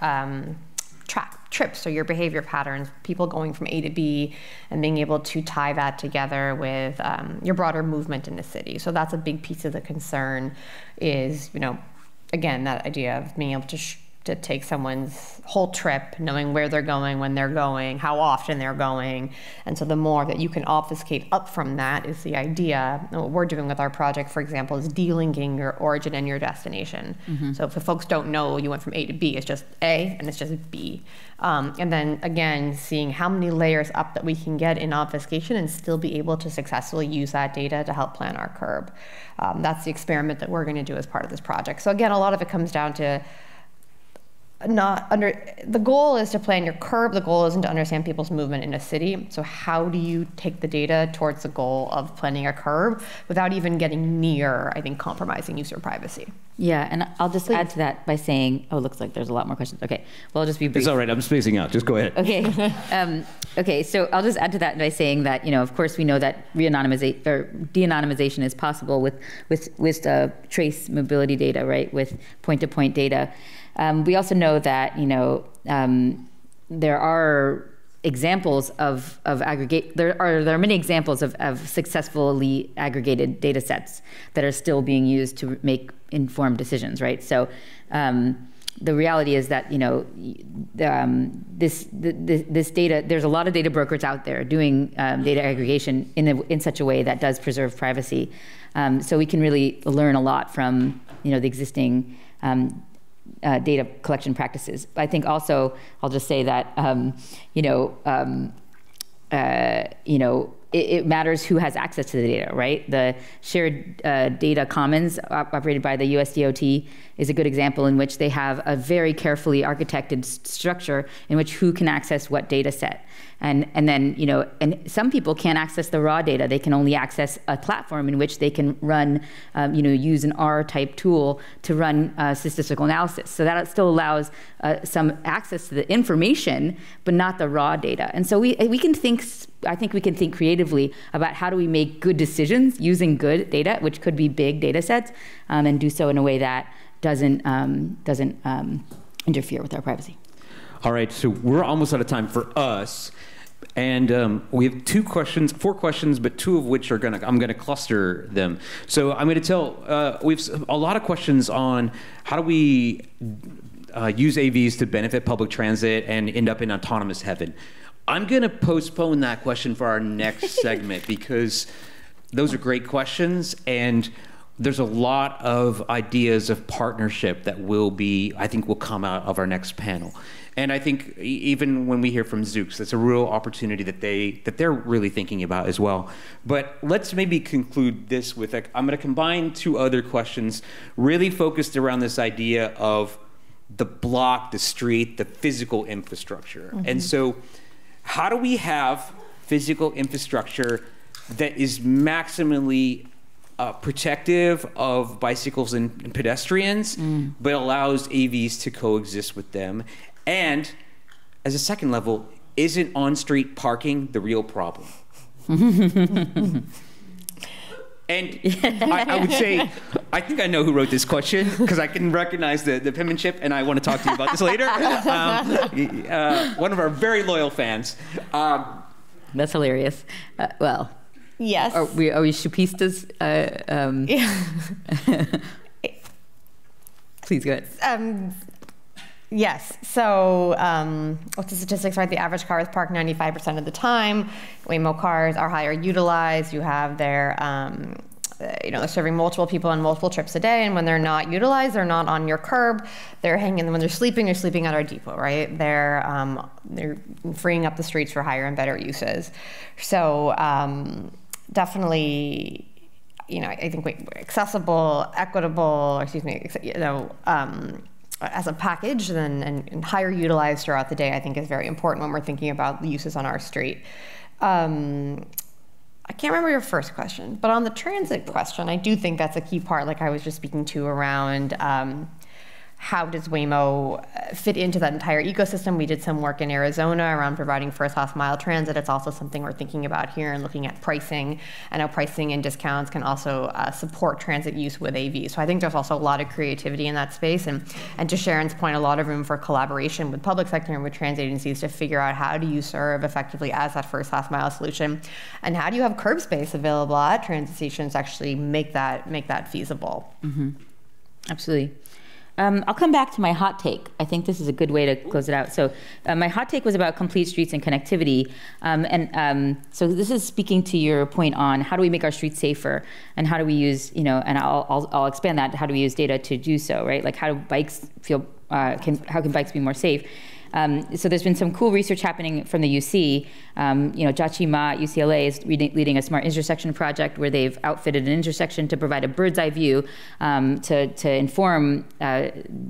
trips or your behavior patterns, people going from A to B, and being able to tie that together with your broader movement in the city. So that's a big piece of the concern is, again, that idea of being able to to take someone's whole trip, knowing where they're going, when they're going, how often they're going. And so the more that you can obfuscate up from that is the idea. And what we're doing with our project, for example, is delinking your origin and your destination. So if the folks don't know you went from A to B, it's just A and it's just B. And then again, seeing how many layers up that we can get in obfuscation and still be able to successfully use that data to help plan our curb. That's the experiment that we're going to do as part of this project. So again, a lot of it comes down to the goal is to plan your curb. The goal isn't to understand people's movement in a city. So how do you take the data towards the goal of planning a curb without even getting near, I think, compromising user privacy? Yeah, and I'll just add to that by saying, oh, looks like there's a lot more questions. Okay, well, I'll just be brief. It's all right, I'm spacing out, just go ahead. Okay, okay, so I'll just add to that by saying that, of course we know that de-anonymization is possible with trace mobility data, right, with point-to-point data. We also know that, there are examples of aggregate. There are many examples of successfully aggregated data sets that are still being used to make informed decisions, right? So the reality is that this data. There's a lot of data brokers out there doing data aggregation in such a way that does preserve privacy. So we can really learn a lot from the existing data collection practices. I think also I'll just say that it matters who has access to the data, right? The shared data commons operated by the USDOT is a good example in which they have a very carefully architected structure in which who can access what data set. And then, and some people can't access the raw data. They can only access a platform in which they can run, use an R-type tool to run statistical analysis. So that still allows some access to the information, but not the raw data. And so we can think, I think we can think creatively about how do we make good decisions using good data, which could be big data sets, and do so in a way that doesn't interfere with our privacy. All right, so we're almost out of time for us. And we have four questions, but two of which I'm gonna cluster them. So I'm gonna tell, we have a lot of questions on how do we use AVs to benefit public transit and end up in autonomous heaven. I'm gonna postpone that question for our next segment because those are great questions, and there's a lot of ideas of partnership that I think will come out of our next panel. And I think even when we hear from Zoox, that's a real opportunity that they're really thinking about as well. But let's maybe conclude this with, I'm gonna combine two other questions really focused around this idea of the block, the street, the physical infrastructure. Mm-hmm. And so how do we have physical infrastructure that is maximally protective of bicycles and pedestrians, but allows AVs to coexist with them? And as a second level, isn't on-street parking the real problem? And I would say, I think I know who wrote this question because I can recognize the penmanship, and I want to talk to you about this later. One of our very loyal fans. That's hilarious. Well. Yes. Are we chupistas? Please go ahead. Yes. So what's the statistics, right? The average car is parked 95% of the time. Waymo cars are higher utilized. You have their, they're serving multiple people on multiple trips a day. And when they're not utilized, they're not on your curb. They're hanging. When they're sleeping at our depot, right? They're freeing up the streets for higher and better uses. So definitely, I think accessible, equitable, as a package and higher utilized throughout the day, I think is very important when we're thinking about the uses on our street. I can't remember your first question, but on the transit question, I do think that's a key part, like I was just speaking to around how does Waymo fit into that entire ecosystem? We did some work in Arizona around providing first last mile transit. It's also something we're thinking about here and looking at pricing, and how pricing and discounts can also support transit use with AV. So I think there's also a lot of creativity in that space, and to Sharon's point, a lot of room for collaboration with public sector and with transit agencies to figure out how do you serve effectively as that first last mile solution, and how do you have curb space available at transit stations to actually make that feasible. Mm-hmm. Absolutely. I'll come back to my hot take. I think this is a good way to close it out. So my hot take was about complete streets and connectivity. So this is speaking to your point on how do we make our streets safer, and how do we use, and I'll expand that, how do we use data to do so, right? Like how do bikes feel, how can bikes be more safe? So there's been some cool research happening from the UC. Jiaqi Ma at UCLA is leading a smart intersection project where they've outfitted an intersection to provide a bird's eye view to inform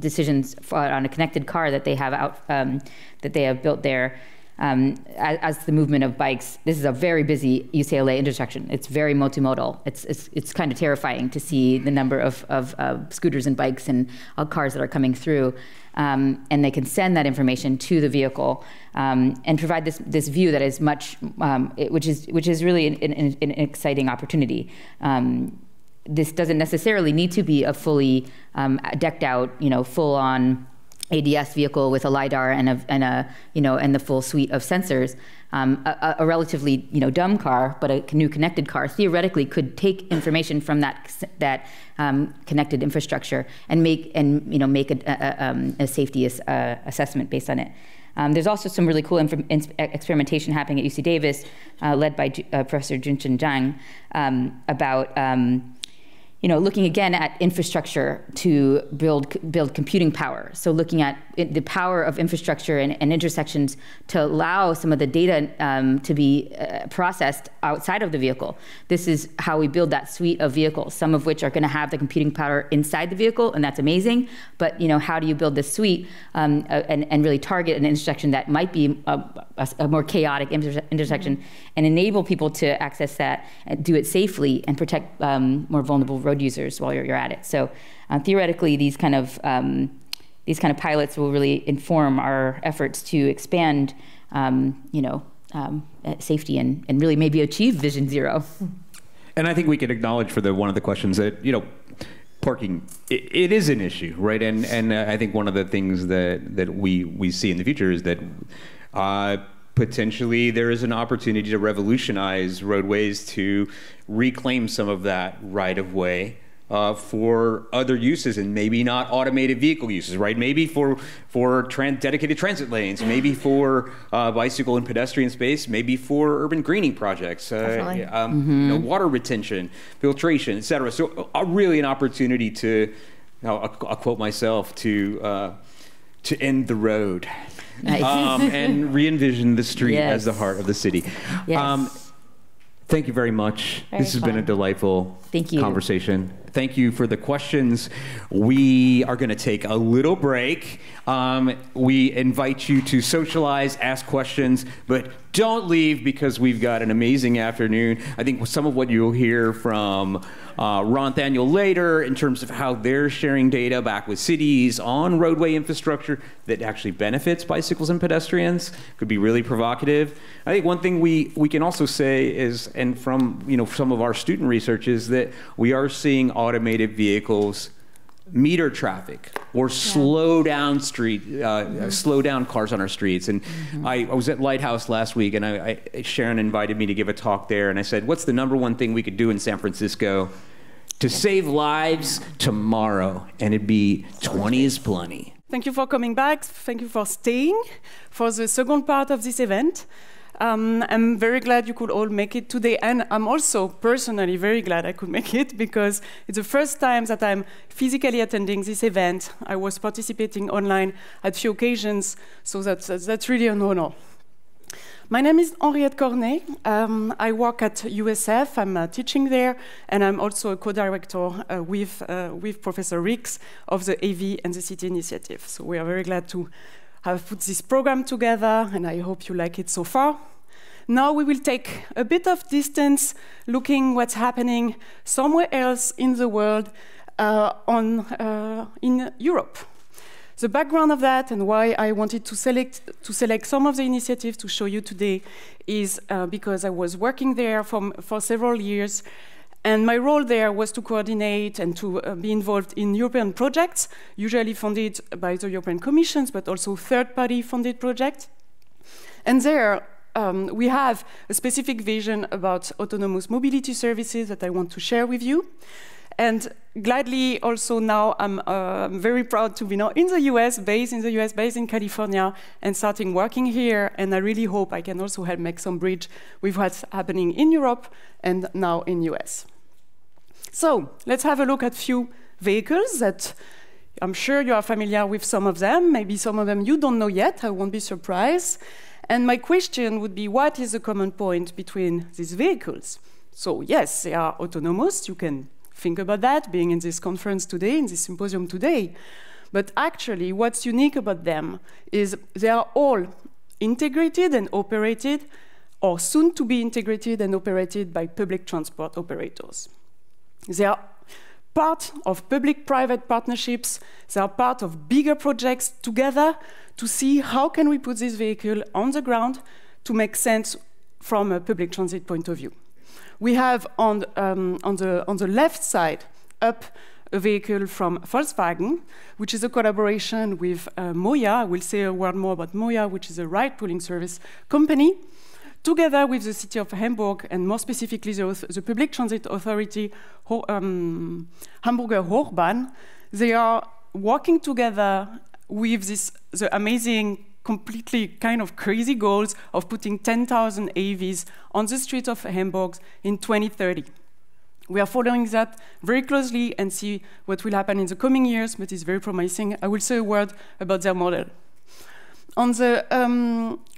decisions on a connected car that they have built there. As the movement of bikes, this is a very busy UCLA intersection. It's very multimodal. It's kind of terrifying to see the number of scooters and bikes and cars that are coming through. And they can send that information to the vehicle and provide this view that is much, which is really an exciting opportunity. This doesn't necessarily need to be a fully decked out, full-on ADS vehicle with a LiDAR and the full suite of sensors. A relatively dumb car, but a new connected car theoretically could take information from that connected infrastructure and make a safety assessment based on it. There's also some really cool experimentation happening at UC Davis, led by Professor Junchen Zhang, about looking again at infrastructure to build computing power. So looking at the power of infrastructure and intersections to allow some of the data to be processed outside of the vehicle. This is how we build that suite of vehicles, some of which are going to have the computing power inside the vehicle, and that's amazing. But how do you build this suite and really target an intersection that might be a more chaotic intersection and enable people to access that and do it safely and protect more vulnerable road users while you're at it. So theoretically, these kind of pilots will really inform our efforts to expand, safety and really maybe achieve Vision Zero. And I think we can acknowledge for one of the questions that parking it is an issue, right? And I think one of the things that we see in the future is that potentially there is an opportunity to revolutionize roadways to reclaim some of that right-of-way for other uses, and maybe not automated vehicle uses, right? Maybe for dedicated transit lanes, maybe for bicycle and pedestrian space, maybe for urban greening projects, water retention, filtration, etc. So really an opportunity to, I'll quote myself, to end the road. Nice. And re-envision the street Yes. as the heart of the city. Yes. Thank you very much. Very This has been a fun. delightful Thank you. conversation. Thank you for the questions. We are going to take a little break. We invite you to socialize, ask questions, but don't leave because we've got an amazing afternoon. I think some of what you'll hear from Ron Thaniel later in terms of how they're sharing data back with cities on roadway infrastructure that actually benefits bicycles and pedestrians could be really provocative. I think one thing we can also say is, and from some of our student research, is that we are seeing automated vehicles meter traffic or slow down slow down cars on our streets. And I was at Lighthouse last week, and Sharon invited me to give a talk there, and I said, what's the #1 thing we could do in San Francisco to save lives tomorrow? And it'd be 20 is plenty. Thank you for coming back. Thank you for staying for the second part of this event. I'm very glad you could all make it today, and I'm also personally very glad I could make it because it's the first time that I'm physically attending this event. I was participating online at a few occasions, so that's really an honor. My name is Henriette Cornet. I work at USF. I'm teaching there, and I'm also a co-director with Professor Rix of the AV and the City Initiative. So we are very glad to have put this program together, and I hope you like it so far. Now we will take a bit of distance looking what's happening somewhere else in the world in Europe. The background of that and why I wanted to select some of the initiatives to show you today is because I was working there for several years, and my role there was to coordinate and to be involved in European projects, usually funded by the European Commission, but also third-party funded projects. And there we have a specific vision about autonomous mobility services that I want to share with you. And gladly also now I'm very proud to be now in the US, based in California, and starting working here. And I really hope I can also help make some bridge with what's happening in Europe and now in US. So let's have a look at few vehicles that I'm sure you are familiar with some of them. Maybe some of them you don't know yet. I won't be surprised. And my question would be, what is the common point between these vehicles? So yes, they are autonomous. You can think about that, being in this conference today, in this symposium today. But actually, what's unique about them is they are all integrated and operated, or soon to be integrated and operated by public transport operators. They are part of public-private partnerships. They are part of bigger projects together to see how can we put this vehicle on the ground to make sense from a public transit point of view. We have on the left side up a vehicle from Volkswagen, which is a collaboration with MOIA. I will say a word more about MOIA, which is a ride-pooling service company, together with the city of Hamburg, and more specifically the public transit authority, Hamburger Hochbahn. They are working together with the amazing, completely kind of crazy goals of putting 10,000 AVs on the streets of Hamburg in 2030. We are following that very closely and see what will happen in the coming years, but it's very promising. I will say a word about their model. On the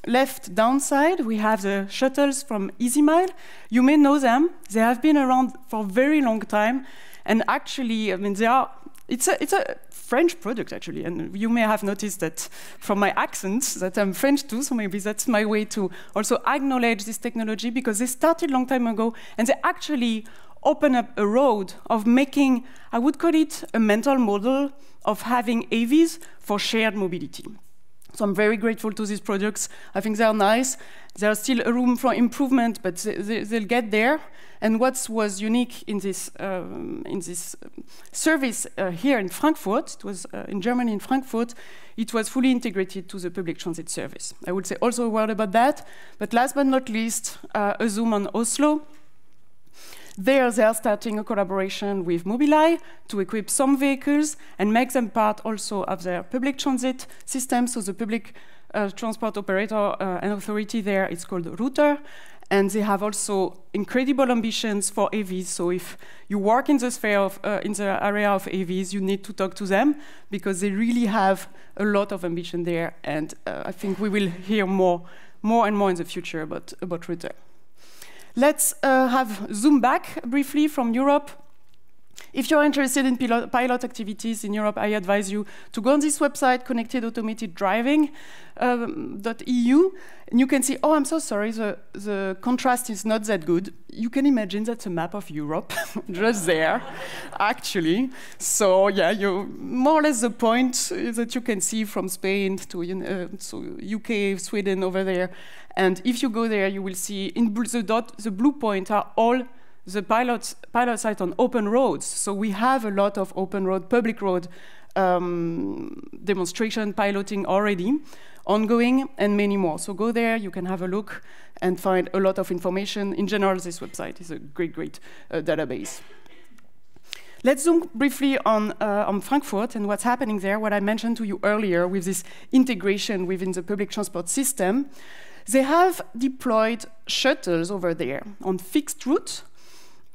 left downside, we have the shuttles from EasyMile. You may know them. They have been around for a very long time. And actually, I mean, it's a French product, actually. And you may have noticed that from my accent that I'm French too, so maybe that's my way to also acknowledge this technology, because they started a long time ago, and they actually open up a road of making, I would call it a mental model of having AVs for shared mobility. So I'm very grateful to these products. I think they are nice. There's still a room for improvement, but they'll get there. And what was unique in this service here in Frankfurt, it was in Germany, in Frankfurt, it was fully integrated to the public transit service. I would say also a word about that. But last but not least, a zoom on Oslo. There, they are starting a collaboration with Mobileye to equip some vehicles and make them part also of their public transit system. So the public transport operator and authority there is called Router. And they have also incredible ambitions for AVs. So if you work in the sphere of, in the area of AVs, you need to talk to them, because they really have a lot of ambition there. And I think we will hear more and more in the future about Router. Let's zoom back briefly from Europe. If you're interested in pilot activities in Europe, I advise you to go on this website, connectedautomatedDriving.eu, and you can see, oh, I'm so sorry, the contrast is not that good. You can imagine that's a map of Europe, just there, actually. So yeah, more or less the point that you can see from Spain to so UK, Sweden over there. And if you go there, you will see in the blue point are all the pilot site on open roads. So we have a lot of open road, public road demonstration piloting already ongoing, and many more. So go there, you can have a look and find a lot of information. In general, this website is a great database. Let's zoom briefly on Frankfurt and what's happening there, what I mentioned to you earlier with this integration within the public transport system. They have deployed shuttles over there on fixed routes,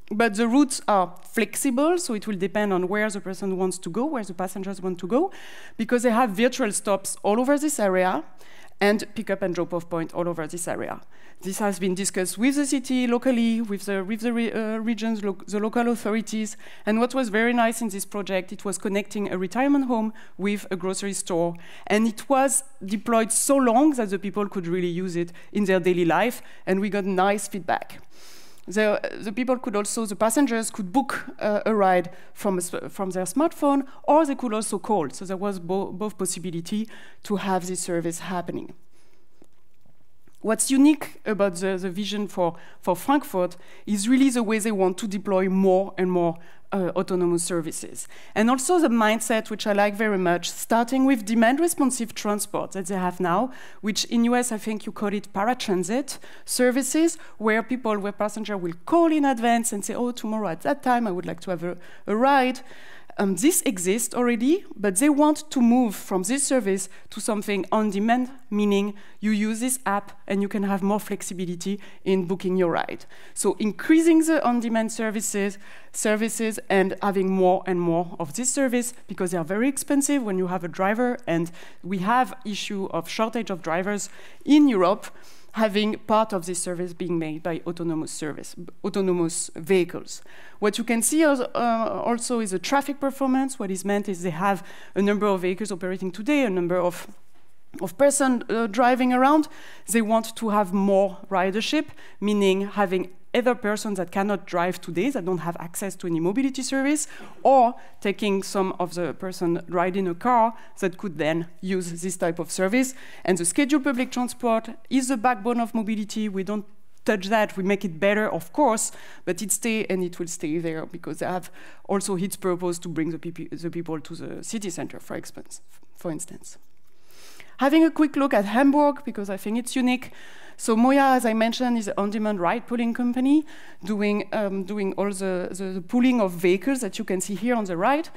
but the routes are flexible, so it will depend on where the person wants to go, where the passengers want to go, because they have virtual stops all over this area and pick-up and drop-off point all over this area. This has been discussed with the city locally, with the regions, the local authorities. And what was very nice in this project, it was connecting a retirement home with a grocery store. And it was deployed so long that the people could really use it in their daily life, and we got nice feedback. The people could also, the passengers could book a ride from their smartphone, or they could also call. So there was both possibility to have this service happening. What's unique about the vision for Frankfurt is really the way they want to deploy more and more autonomous services. And also the mindset, which I like very much, starting with demand-responsive transport that they have now, which in US, I think you call it paratransit services, where passengers will call in advance and say, oh, tomorrow at that time, I would like to have a ride. This exists already, but they want to move from this service to something on demand, meaning you use this app and you can have more flexibility in booking your ride. So increasing the on-demand services and having more and more of this service, because they are very expensive when you have a driver, and we have issue of shortage of drivers in Europe, having part of this service being made by autonomous vehicles. What you can see also is the traffic performance. What is meant is they have a number of vehicles operating today, a number of persons driving around. They want to have more ridership, meaning having other persons that cannot drive today, that don't have access to any mobility service, or taking some of the person riding a car that could then use this type of service. And the scheduled public transport is the backbone of mobility. We don't touch that. We make it better, of course, but it stays and it will stay there because they have also its purpose to bring the people to the city center, for instance. Having a quick look at Hamburg, because I think it's unique. So Moja, as I mentioned, is an on-demand ride-pooling company doing all the pooling of vehicles that you can see here on the right,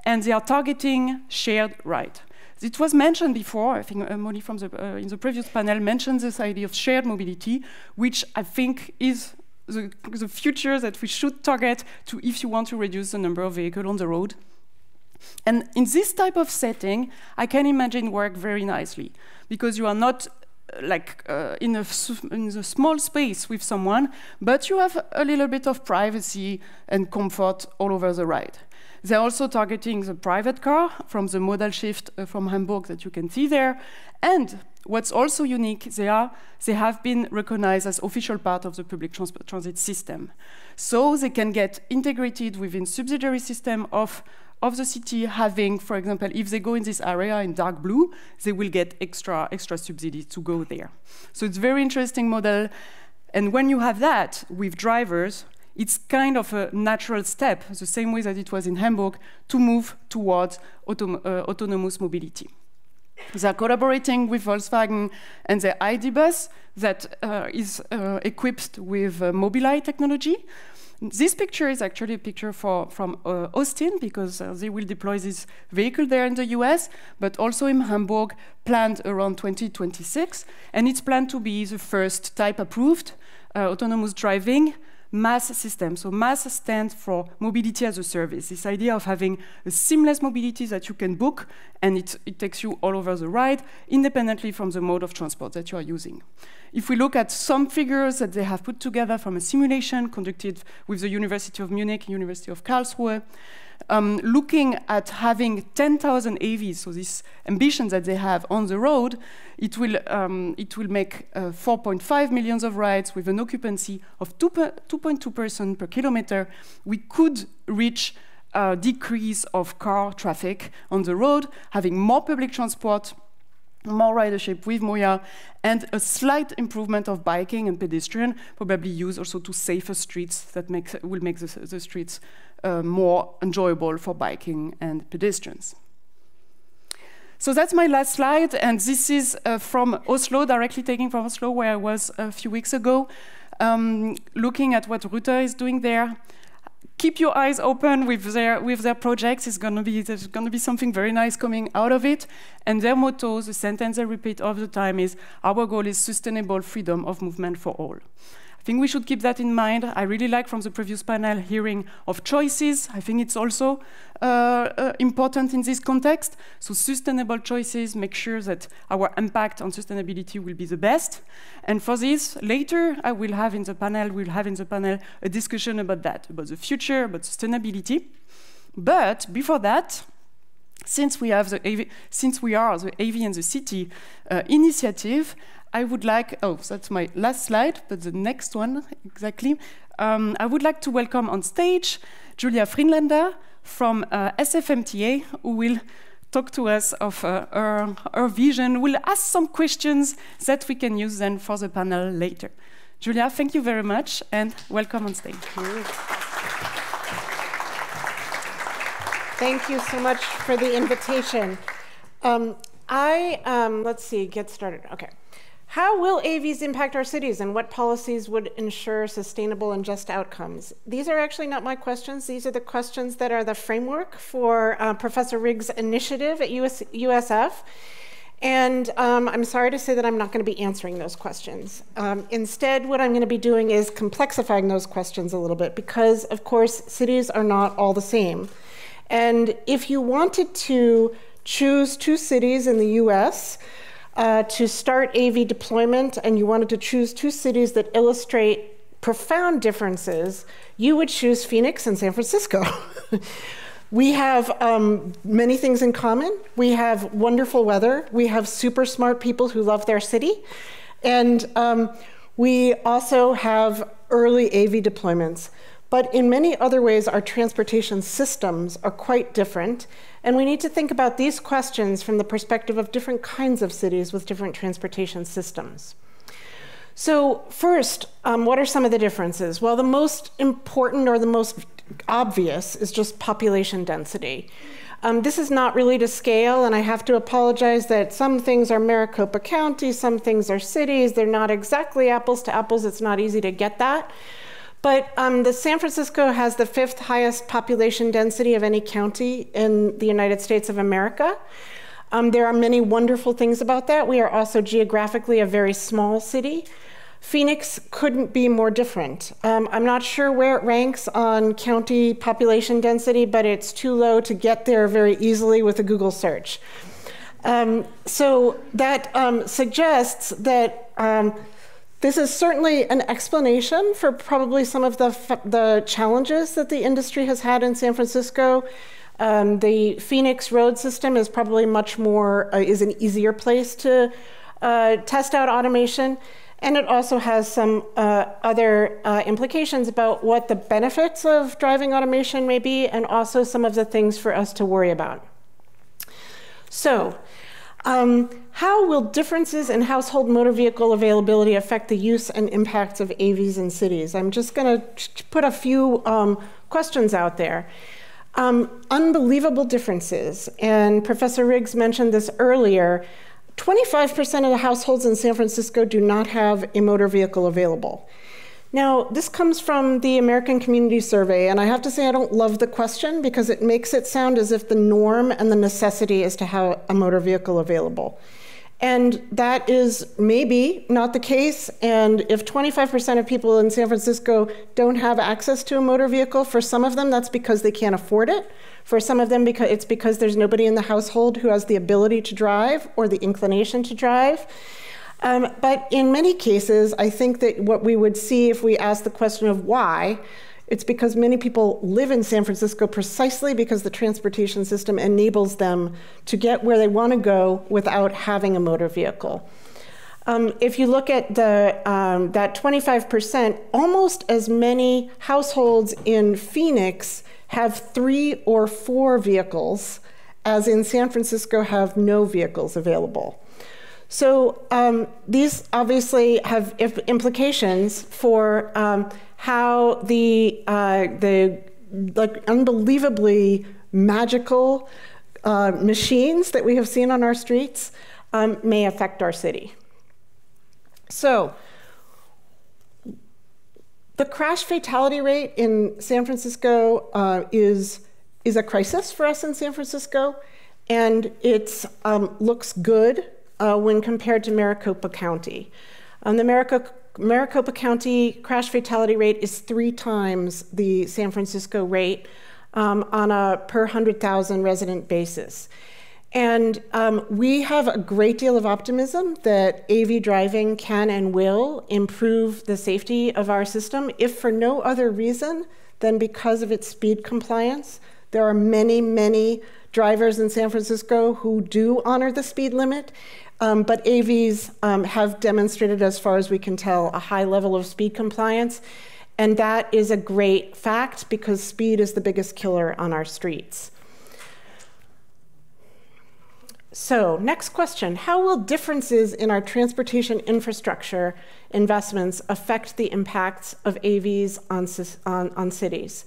and they are targeting shared ride. It was mentioned before, I think Molly from in the previous panel mentioned this idea of shared mobility, which I think is the future that we should target to if you want to reduce the number of vehicles on the road. And in this type of setting, I can imagine work very nicely, because you are not in a small space with someone, but you have a little bit of privacy and comfort all over the ride. They're also targeting the private car from the modal shift from Hamburg that you can see there. And what's also unique, they have been recognized as official part of the public transit system. So they can get integrated within subsidiary system of the city, having, for example, if they go in this area in dark blue, they will get extra subsidies to go there. So it's a very interesting model. And when you have that with drivers, it's kind of a natural step, the same way that it was in Hamburg, to move towards autonomous mobility. They're collaborating with Volkswagen and their ID bus that is equipped with Mobileye technology. This picture is actually a picture from Austin, because they will deploy this vehicle there in the US, but also in Hamburg, planned around 2026. And it's planned to be the first type-approved autonomous driving MaaS system. So MaaS stands for mobility as a service. This idea of having a seamless mobility that you can book, and it takes you all over the ride, independently from the mode of transport that you are using. If we look at some figures that they have put together from a simulation conducted with the University of Munich, University of Karlsruhe, looking at having 10,000 AVs, so this ambition that they have on the road, it will make 4.5 million of rides with an occupancy of 2.2% per kilometer. We could reach a decrease of car traffic on the road, having more public transport, more ridership with Moja, and a slight improvement of biking and pedestrian, probably use also to safer streets that will make the streets more enjoyable for biking and pedestrians. So that's my last slide, and this is from Oslo, directly taken from Oslo, where I was a few weeks ago, looking at what Ruter is doing there. Keep your eyes open with their projects. There's going to be something very nice coming out of it. And their motto, the sentence I repeat all the time, is our goal is sustainable freedom of movement for all. I think we should keep that in mind. I really like from the previous panel hearing of choices. I think it's also important in this context. So sustainable choices, make sure that our impact on sustainability will be the best. And for this, later we'll have in the panel a discussion about that, about the future, about sustainability. But before that, since we are the AV and the City initiative, I would like, that's my last slide, but the next one, exactly. I would like to welcome on stage Julia Friedlander from SFMTA, who will talk to us of her vision. We'll ask some questions that we can use then for the panel later. Julia, thank you very much, and welcome on stage. Thank you so much for the invitation. Let's see, get started. Okay. How will AVs impact our cities, and what policies would ensure sustainable and just outcomes? These are actually not my questions. These are the questions that are the framework for Professor Riggs' initiative at USF. And I'm sorry to say that I'm not going to be answering those questions. Instead, what I'm going to be doing is complexifying those questions a little bit because, of course, cities are not all the same. And if you wanted to choose 2 cities in the US to start AV deployment, and you wanted to choose 2 cities that illustrate profound differences, you would choose Phoenix and San Francisco. We have many things in common. We have wonderful weather. We have super smart people who love their city. And we also have early AV deployments. But in many other ways, our transportation systems are quite different. And we need to think about these questions from the perspective of different kinds of cities with different transportation systems. So first, what are some of the differences? Well, the most important or the most obvious is just population density. This is not really to scale, and I have to apologize that some things are Maricopa County, some things are cities. They're not exactly apples to apples. It's not easy to get that. But the San Francisco has the 5th highest population density of any county in the United States of America. There are many wonderful things about that. We are also geographically a very small city. Phoenix couldn't be more different. I'm not sure where it ranks on county population density, but it's too low to get there very easily with a Google search. So that suggests that this is certainly an explanation for probably some of the challenges that the industry has had in San Francisco. The Phoenix road system is probably much more, is an easier place to test out automation. And it also has some other implications about what the benefits of driving automation may be, and also some of the things for us to worry about. So, how will differences in household motor vehicle availability affect the use and impacts of AVs in cities? I'm just going to put a few questions out there. Unbelievable differences, and Professor Riggs mentioned this earlier. 25% of the households in San Francisco do not have a motor vehicle available. Now, this comes from the American Community Survey, and I have to say I don't love the question because it makes it sound as if the norm and the necessity is to have a motor vehicle available. And that is maybe not the case, and if 25% of people in San Francisco don't have access to a motor vehicle, for some of them that's because they can't afford it. For some of them, it's because there's nobody in the household who has the ability to drive or the inclination to drive. But in many cases, I think that what we would see if we ask the question of why, it's because many people live in San Francisco precisely because the transportation system enables them to get where they want to go without having a motor vehicle. If you look at that 25%, almost as many households in Phoenix have 3 or 4 vehicles, as in San Francisco have no vehicles available. So these obviously have implications for how the unbelievably magical machines that we have seen on our streets may affect our city. So the crash fatality rate in San Francisco is a crisis for us in San Francisco, and it looks good when compared to Maricopa County. The Maricopa County crash fatality rate is 3 times the San Francisco rate on a per 100,000 resident basis. And we have a great deal of optimism that AV driving can and will improve the safety of our system, if for no other reason than because of its speed compliance. There are many, many drivers in San Francisco who do honor the speed limit, but AVs have demonstrated, as far as we can tell, a high level of speed compliance. And that is a great fact because speed is the biggest killer on our streets. So, next question. How will differences in our transportation infrastructure investments affect the impacts of AVs on cities?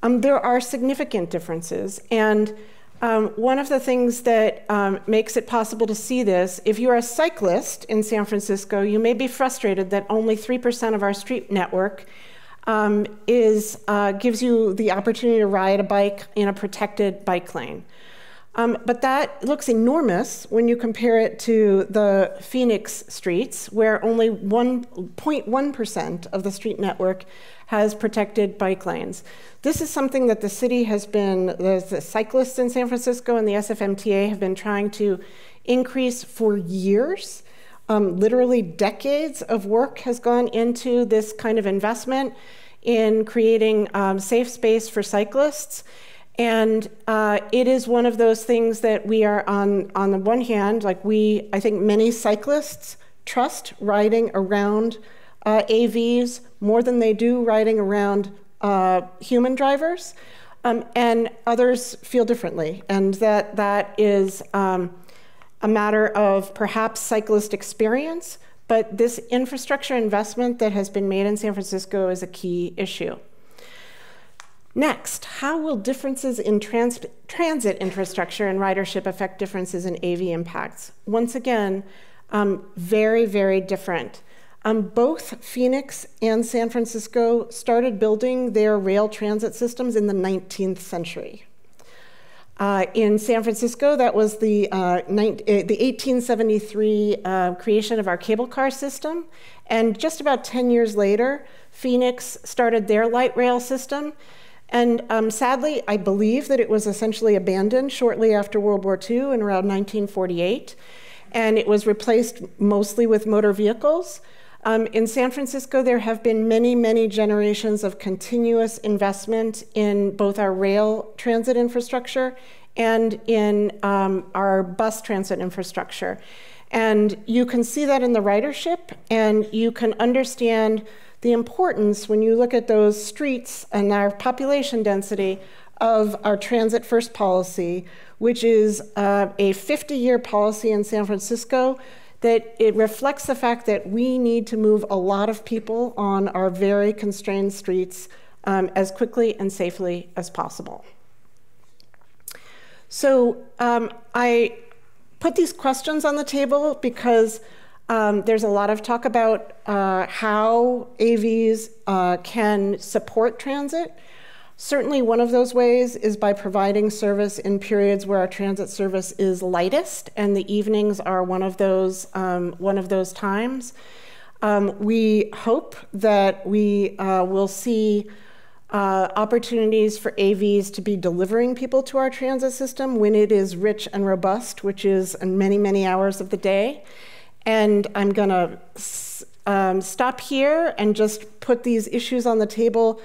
There are significant differences, and one of the things that makes it possible to see this, if you're a cyclist in San Francisco, you may be frustrated that only 3% of our street network gives you the opportunity to ride a bike in a protected bike lane. But that looks enormous when you compare it to the Phoenix streets, where only 1.1% of the street network has protected bike lanes. This is something that the city has been, the cyclists in San Francisco and the SFMTA have been trying to increase for years. Literally decades of work has gone into this kind of investment in creating safe space for cyclists. And it is one of those things that we are on the one hand, like I think many cyclists trust riding around AVs more than they do riding around human drivers, and others feel differently. And that is a matter of perhaps cyclist experience, but this infrastructure investment that has been made in San Francisco is a key issue. Next, how will differences in transit infrastructure and ridership affect differences in AV impacts? Once again, very, very different. Both Phoenix and San Francisco started building their rail transit systems in the 19th century. In San Francisco, that was the 1873 creation of our cable car system. And just about 10 years later, Phoenix started their light rail system. And sadly, I believe that it was essentially abandoned shortly after World War II in around 1948. And it was replaced mostly with motor vehicles. In San Francisco, there have been many, many generations of continuous investment in both our rail transit infrastructure and in our bus transit infrastructure. And you can see that in the ridership, and you can understand the importance when you look at those streets and our population density of our transit first policy, which is a 50-year policy in San Francisco, that it reflects the fact that we need to move a lot of people on our very constrained streets as quickly and safely as possible. So I put these questions on the table because there's a lot of talk about how AVs can support transit. Certainly one of those ways is by providing service in periods where our transit service is lightest, and the evenings are one of those times. We hope that we will see opportunities for AVs to be delivering people to our transit system when it is rich and robust, which is in many, many hours of the day. And I'm going to stop here and just put these issues on the table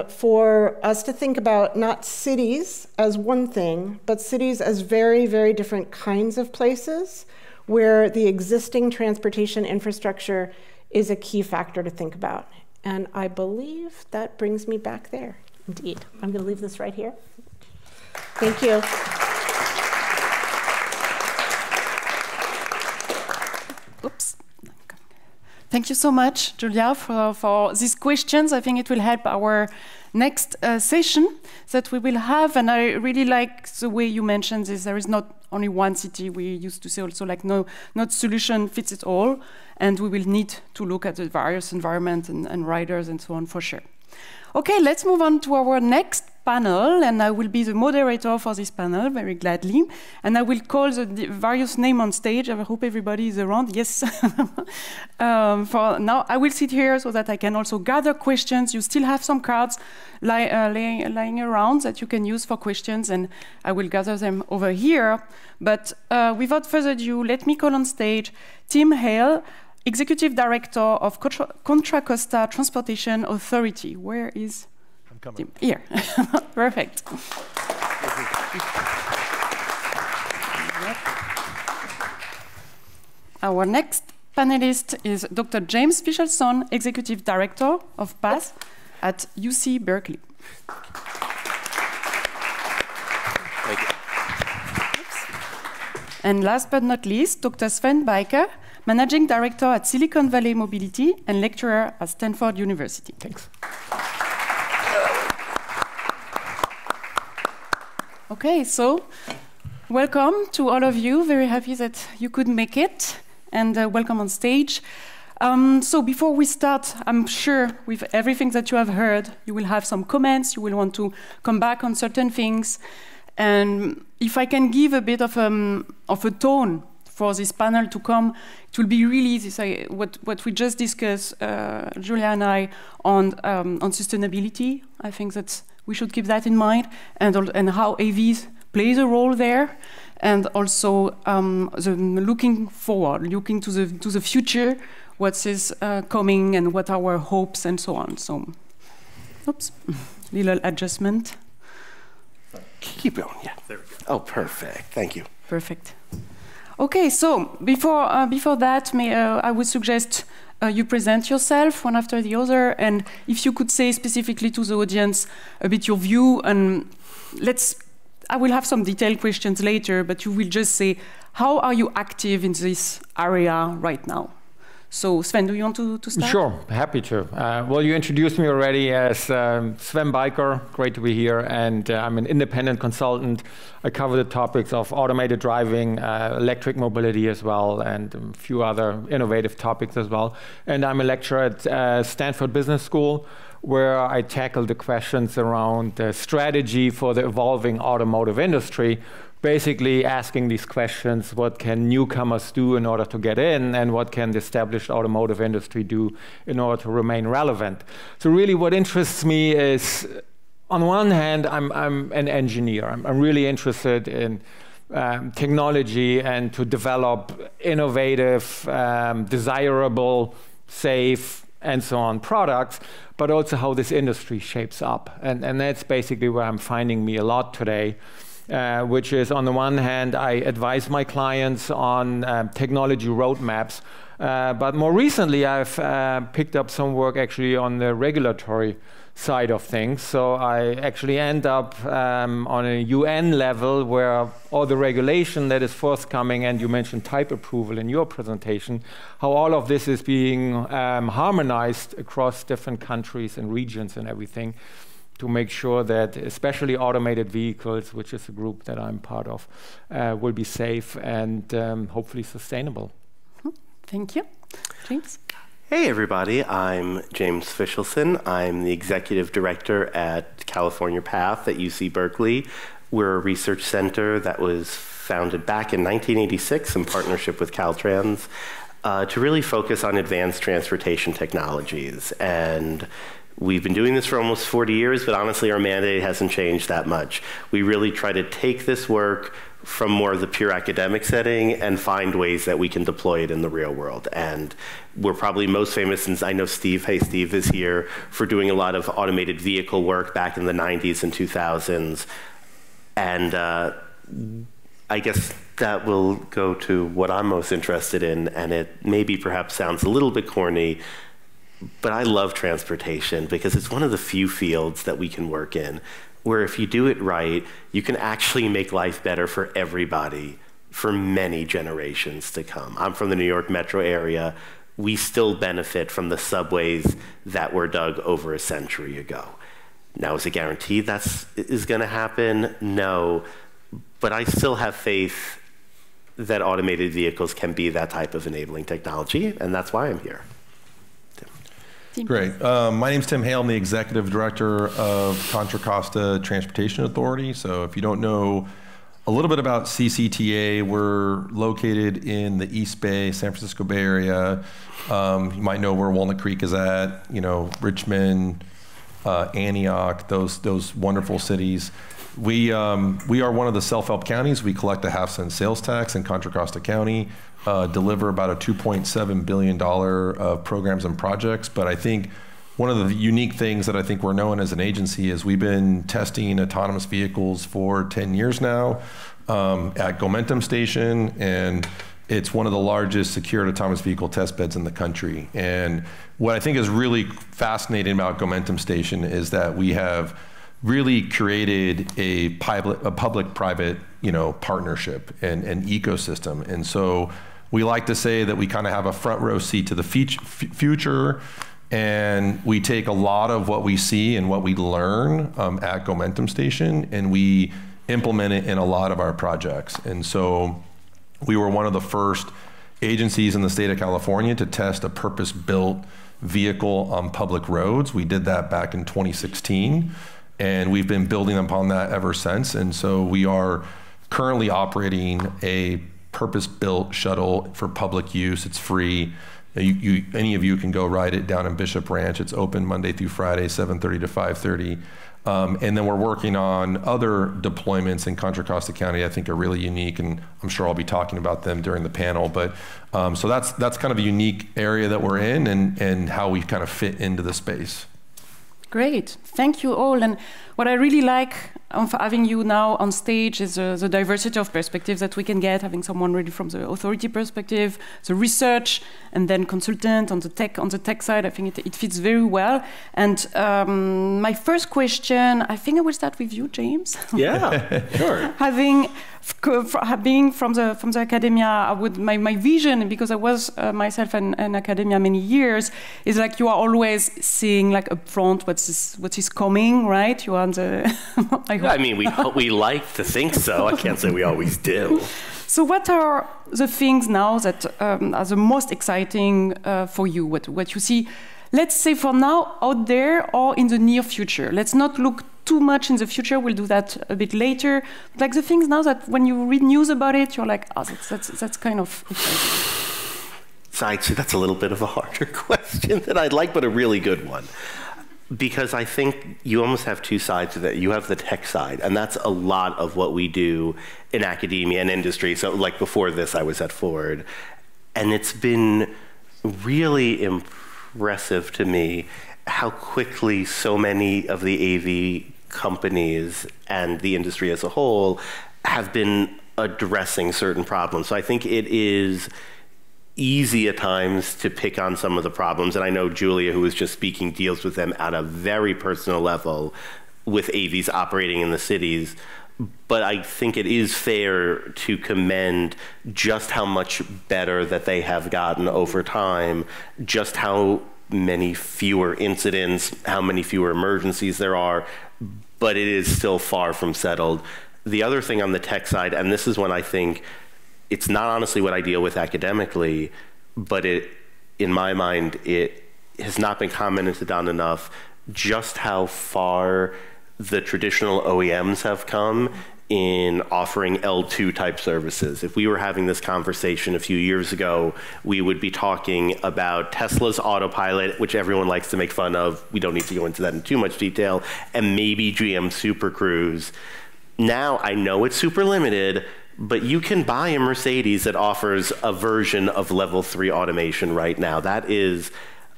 for us to think about not cities as one thing, but cities as very, very different kinds of places where the existing transportation infrastructure is a key factor to think about. And I believe that brings me back there. Indeed. I'm going to leave this right here. Thank you. Oops. Thank you so much, Julia, for these questions. I think it will help our next session that we will have. And I really like the way you mentioned this. There is not only one city. We used to say also like no solution fits it all. And we will need to look at the various environments and riders and so on for sure. Okay, let's move on to our next panel, and I will be the moderator for this panel, very gladly. And I will call the various names on stage. I hope everybody is around. Yes. For now, I will sit here so that I can also gather questions. You still have some cards lying around that you can use for questions, and I will gather them over here. But without further ado, let me call on stage Tim Hale, Executive Director of Contra Costa Transportation Authority. Where is Tim? Here. Perfect. Our next panelist is Dr. James Fischelson, Executive Director of PATH at UC Berkeley. And last but not least, Dr. Sven Bijker, Managing Director at Silicon Valley Mobility and lecturer at Stanford University. Thanks. Okay, so welcome to all of you. Very happy that you could make it, and welcome on stage. So before we start, I'm sure with everything that you have heard, you will have some comments, you will want to come back on certain things. And if I can give a bit of a tone for this panel to come, it will be really this, what we just discussed, Julia and I, on sustainability. I think that we should keep that in mind, and how AVs plays a role there, and also looking forward, looking to the future, what is coming and what our hopes and so on. So, oops, little adjustment. Keep going, yeah, there we go. Oh, perfect, thank you. Perfect. Okay, so before that, I would suggest you present yourself one after the other, and if you could say specifically to the audience a bit your view, and I will have some detailed questions later, but you will just say, how are you active in this area right now? So Sven, do you want to start? Sure, happy to. Well, you introduced me already as Sven Bijker, great to be here, and I'm an independent consultant. I cover the topics of automated driving, electric mobility as well, and a few other innovative topics as well. And I'm a lecturer at Stanford Business School, where I tackle the questions around strategy for the evolving automotive industry, basically asking these questions: what can newcomers do in order to get in, and what can the established automotive industry do in order to remain relevant? So really what interests me is, on one hand, I'm an engineer. I'm really interested in technology and to develop innovative, desirable, safe, and so on products, but also how this industry shapes up. And that's basically where I'm finding me a lot today. Which is, on the one hand, I advise my clients on technology roadmaps, but more recently I've picked up some work actually on the regulatory side of things. So I actually end up on a UN level where all the regulation that is forthcoming, and you mentioned type approval in your presentation, how all of this is being harmonized across different countries and regions and everything, to make sure that especially automated vehicles, which is a group that I'm part of, will be safe and hopefully sustainable. Thank you. James? Hey everybody, I'm James Fischelson. I'm the Executive Director at California Path at UC Berkeley. We're a research center that was founded back in 1986 in partnership with Caltrans to really focus on advanced transportation technologies. And we've been doing this for almost 40 years, but honestly, our mandate hasn't changed that much. We really try to take this work from more of the pure academic setting and find ways that we can deploy it in the real world. And we're probably most famous, since I know Steve, hey, Steve is here, for doing a lot of automated vehicle work back in the 90s and 2000s. And I guess that will go to what I'm most interested in, and it maybe perhaps sounds a little bit corny, but I love transportation because it's one of the few fields that we can work in where if you do it right, you can actually make life better for everybody for many generations to come. I'm from the New York metro area. We still benefit from the subways that were dug over a century ago. Now, is it guaranteed that is going to happen? No, but I still have faith that automated vehicles can be that type of enabling technology, and that's why I'm here. Great. My name's Tim Hale. I'm the Executive Director of Contra Costa Transportation Authority. So if you don't know a little bit about CCTA, we're located in the East Bay, San Francisco Bay Area. You might know where Walnut Creek is at, you know, Richmond, Antioch, those wonderful cities. We are one of the self-help counties. We collect a half-cent sales tax in Contra Costa County, deliver about a $2.7 billion of programs and projects. But I think one of the unique things that I think we're known as an agency is we've been testing autonomous vehicles for 10 years now at Gomentum Station, and it's one of the largest secured autonomous vehicle test beds in the country. And what I think is really fascinating about Gomentum Station is that we have really created a public-private, partnership and ecosystem. And so we like to say that we kind of have a front row seat to the future, and we take a lot of what we see and what we learn at Gomentum Station, and we implement it in a lot of our projects. And so we were one of the first agencies in the state of California to test a purpose-built vehicle on public roads. We did that back in 2016, and we've been building upon that ever since. And so we are currently operating a purpose-built shuttle for public use. It's free. Any of you can go ride it down in Bishop Ranch. It's open Monday through Friday, 7:30 to 5:30. And then we're working on other deployments in Contra Costa County I think are really unique, and I'm sure I'll be talking about them during the panel. But so that's kind of a unique area that we're in, and how we kind of fit into the space. Great, thank you all. And what I really like of having you now on stage is the diversity of perspectives that we can get, having someone really from the authority perspective, the research, and then consultant on the tech side. I think it fits very well. And my first question, I think I will start with you, James. Yeah, sure. Being from the academia, my vision, because I was myself in academia many years, is like you are always seeing like up front what is coming, right? You are on the. I mean, we like to think so. I can't say we always do. So, what are the things now that are the most exciting for you? What you see? Let's say for now out there or in the near future. Let's not look too much in the future. We'll do that a bit later. Like the things now that when you read news about it, you're like, oh, that's kind of exciting. So I'd say that's a little bit of a harder question than I'd like, but a really good one. Because I think you almost have two sides of it. You have the tech side, and that's a lot of what we do in academia and industry. So like before this, I was at Ford, and it's been really impressive to me how quickly so many of the AV companies and the industry as a whole have been addressing certain problems. So I think it is easy at times to pick on some of the problems, and I know Julia, who was just speaking, deals with them at a very personal level with AVs operating in the cities. But I think it is fair to commend just how much better that they have gotten over time, just how many fewer incidents, how many fewer emergencies there are, but it is still far from settled. The other thing on the tech side, and this is when I think it's not honestly what I deal with academically, but in my mind, it has not been commented on enough just how far the traditional OEMs have come in offering L2 type services. If we were having this conversation a few years ago, we would be talking about Tesla's Autopilot, which everyone likes to make fun of. We don't need to go into that in too much detail, and maybe GM Super Cruise. Now, I know it's super limited, but you can buy a Mercedes that offers a version of level 3 automation right now. That is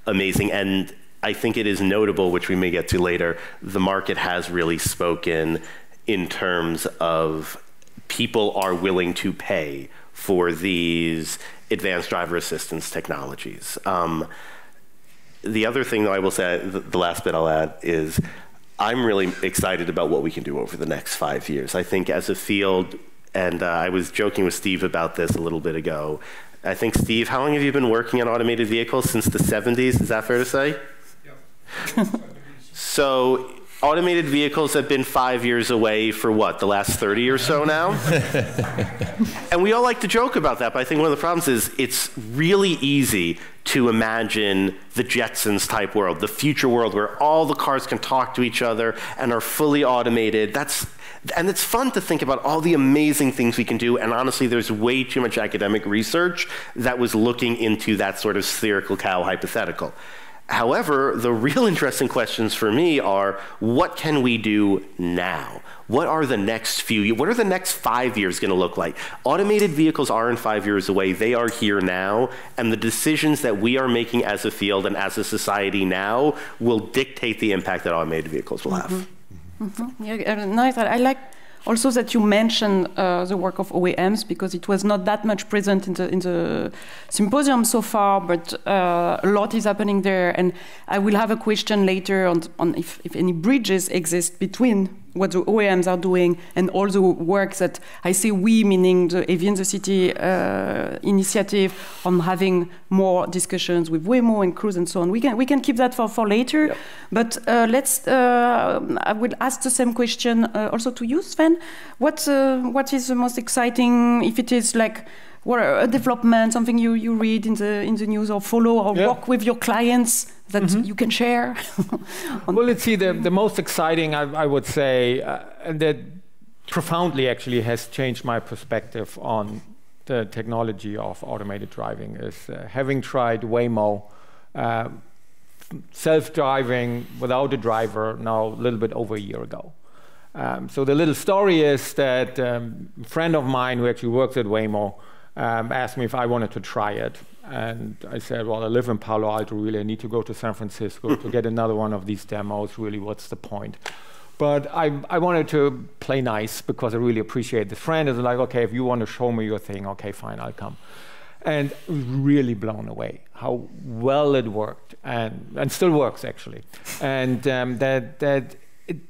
amazing. And I think it is notable, which we may get to later, the market has really spoken in terms of people are willing to pay for these advanced driver assistance technologies. The other thing, though, I will say, the last bit I'll add is I'm really excited about what we can do over the next 5 years. I think as a field, and I was joking with Steve about this a little bit ago. I think, Steve, how long have you been working on automated vehicles? Since the 70s, is that fair to say? Yeah. So automated vehicles have been 5 years away for what, the last 30 or so now? And we all like to joke about that, but I think one of the problems is it's really easy to imagine the Jetsons type world, the future world where all the cars can talk to each other and are fully automated. And it's fun to think about all the amazing things we can do, and honestly, there's way too much academic research that was looking into that sort of spherical cow hypothetical. However, the real interesting questions for me are, what can we do now? What are the next what are the next 5 years going to look like? Automated vehicles aren't 5 years away, they are here now, and the decisions that we are making as a field and as a society now will dictate the impact that automated vehicles will have. Yeah, nice. I like also that you mentioned the work of OEMs, because it was not that much present in the symposium so far, but a lot is happening there. And I will have a question later on if any bridges exist between what the OEMs are doing and all the work that I say we, meaning the AV in the City initiative, on having more discussions with Waymo and Cruise and so on. We can keep that for later. Yep. But I will ask the same question also to you, Sven. What is the most exciting, if it is like a development, something you read in the news or follow or work with your clients that you can share? Well, let's see, the most exciting, I would say, and that profoundly actually has changed my perspective on the technology of automated driving is having tried Waymo, self-driving without a driver now a little bit over a year ago. So the little story is that a friend of mine who actually works at Waymo asked me if I wanted to try it. And I said, well, I live in Palo Alto, really. I need to go to San Francisco to get another one of these demos. Really, what's the point? But I wanted to play nice because I really appreciate the friend. It's like, okay, if you want to show me your thing, okay, fine, I'll come. And really blown away how well it worked and still works, actually. And that it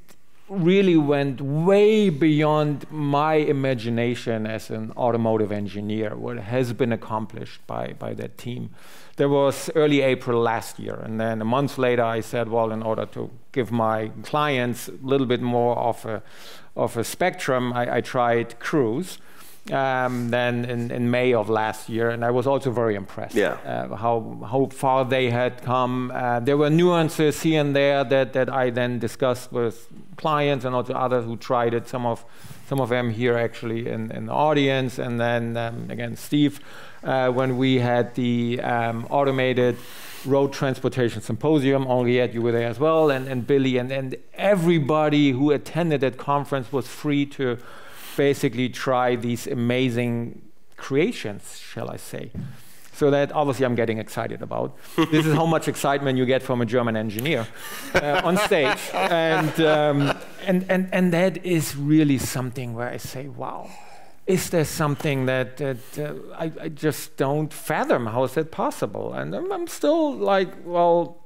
really went way beyond my imagination as an automotive engineer, what has been accomplished by that team. There was early April last year, and then a month later I said, well, in order to give my clients a little bit more of a spectrum, I tried Cruise. Then in May of last year, and I was also very impressed how far they had come. There were nuances here and there that I then discussed with clients and also others who tried it. Some of them here actually in the audience, and then again Steve, when we had the automated road transportation symposium. Henriette, you were there as well, and Billy, and everybody who attended that conference was free to basically try these amazing creations, shall I say. So that obviously I'm getting excited about. This is how much excitement you get from a German engineer on stage. And that is really something where I say, wow, is there something that I just don't fathom? How is that possible? And I'm still like, well,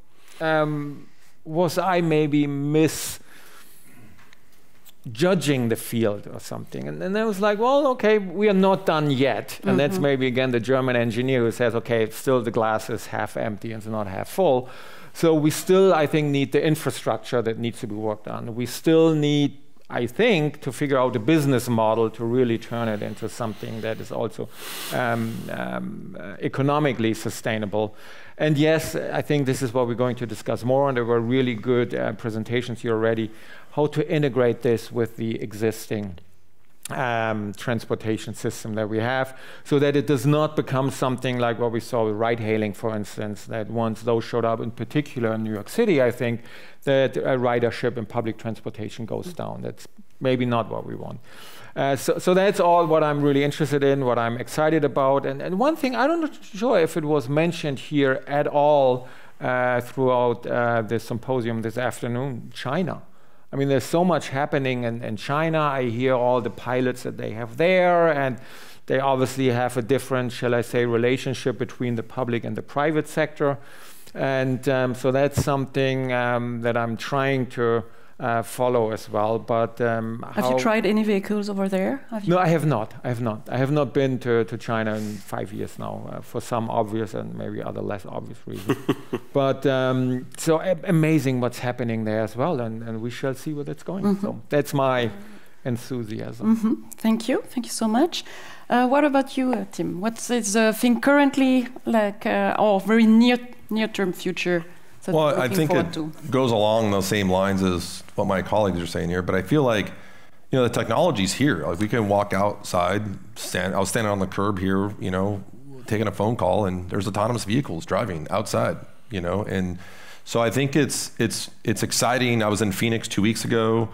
was I maybe judging the field or something? And then I was like, well, okay, we are not done yet. And that's maybe, again, the German engineer who says, okay, still the glass is half empty and it's not half full. So we still, I think, need the infrastructure that needs to be worked on. We still need, I think, to figure out a business model to really turn it into something that is also economically sustainable. And yes, I think this is what we're going to discuss more, and there were really good presentations here already, how to integrate this with the existing transportation system that we have, so that it does not become something like what we saw with ride-hailing, for instance, that once those showed up, in particular in New York City, I think, that ridership in public transportation goes down. That's maybe not what we want. So that's all what I'm really interested in, what I'm excited about. And one thing, I'm not sure if it was mentioned here at all throughout the symposium this afternoon, China. I mean, there's so much happening in China. I hear all the pilots that they have there, and they obviously have a different, shall I say, relationship between the public and the private sector. And so that's something that I'm trying to follow as well. But have you tried any vehicles over there? No, I have not. I have not been to China in 5 years now, for some obvious and maybe other less obvious reasons. But so amazing what's happening there as well, and we shall see where that's going. So that's my enthusiasm. Thank you so much. What about you, Tim? What's the thing currently, like, or very near-term future? Well, I think it goes along those same lines as what my colleagues are saying here, but I feel like, the technology's here. Like, we can walk outside, I was standing on the curb here, taking a phone call, and there's autonomous vehicles driving outside, and so I think it's exciting. I was in Phoenix 2 weeks ago,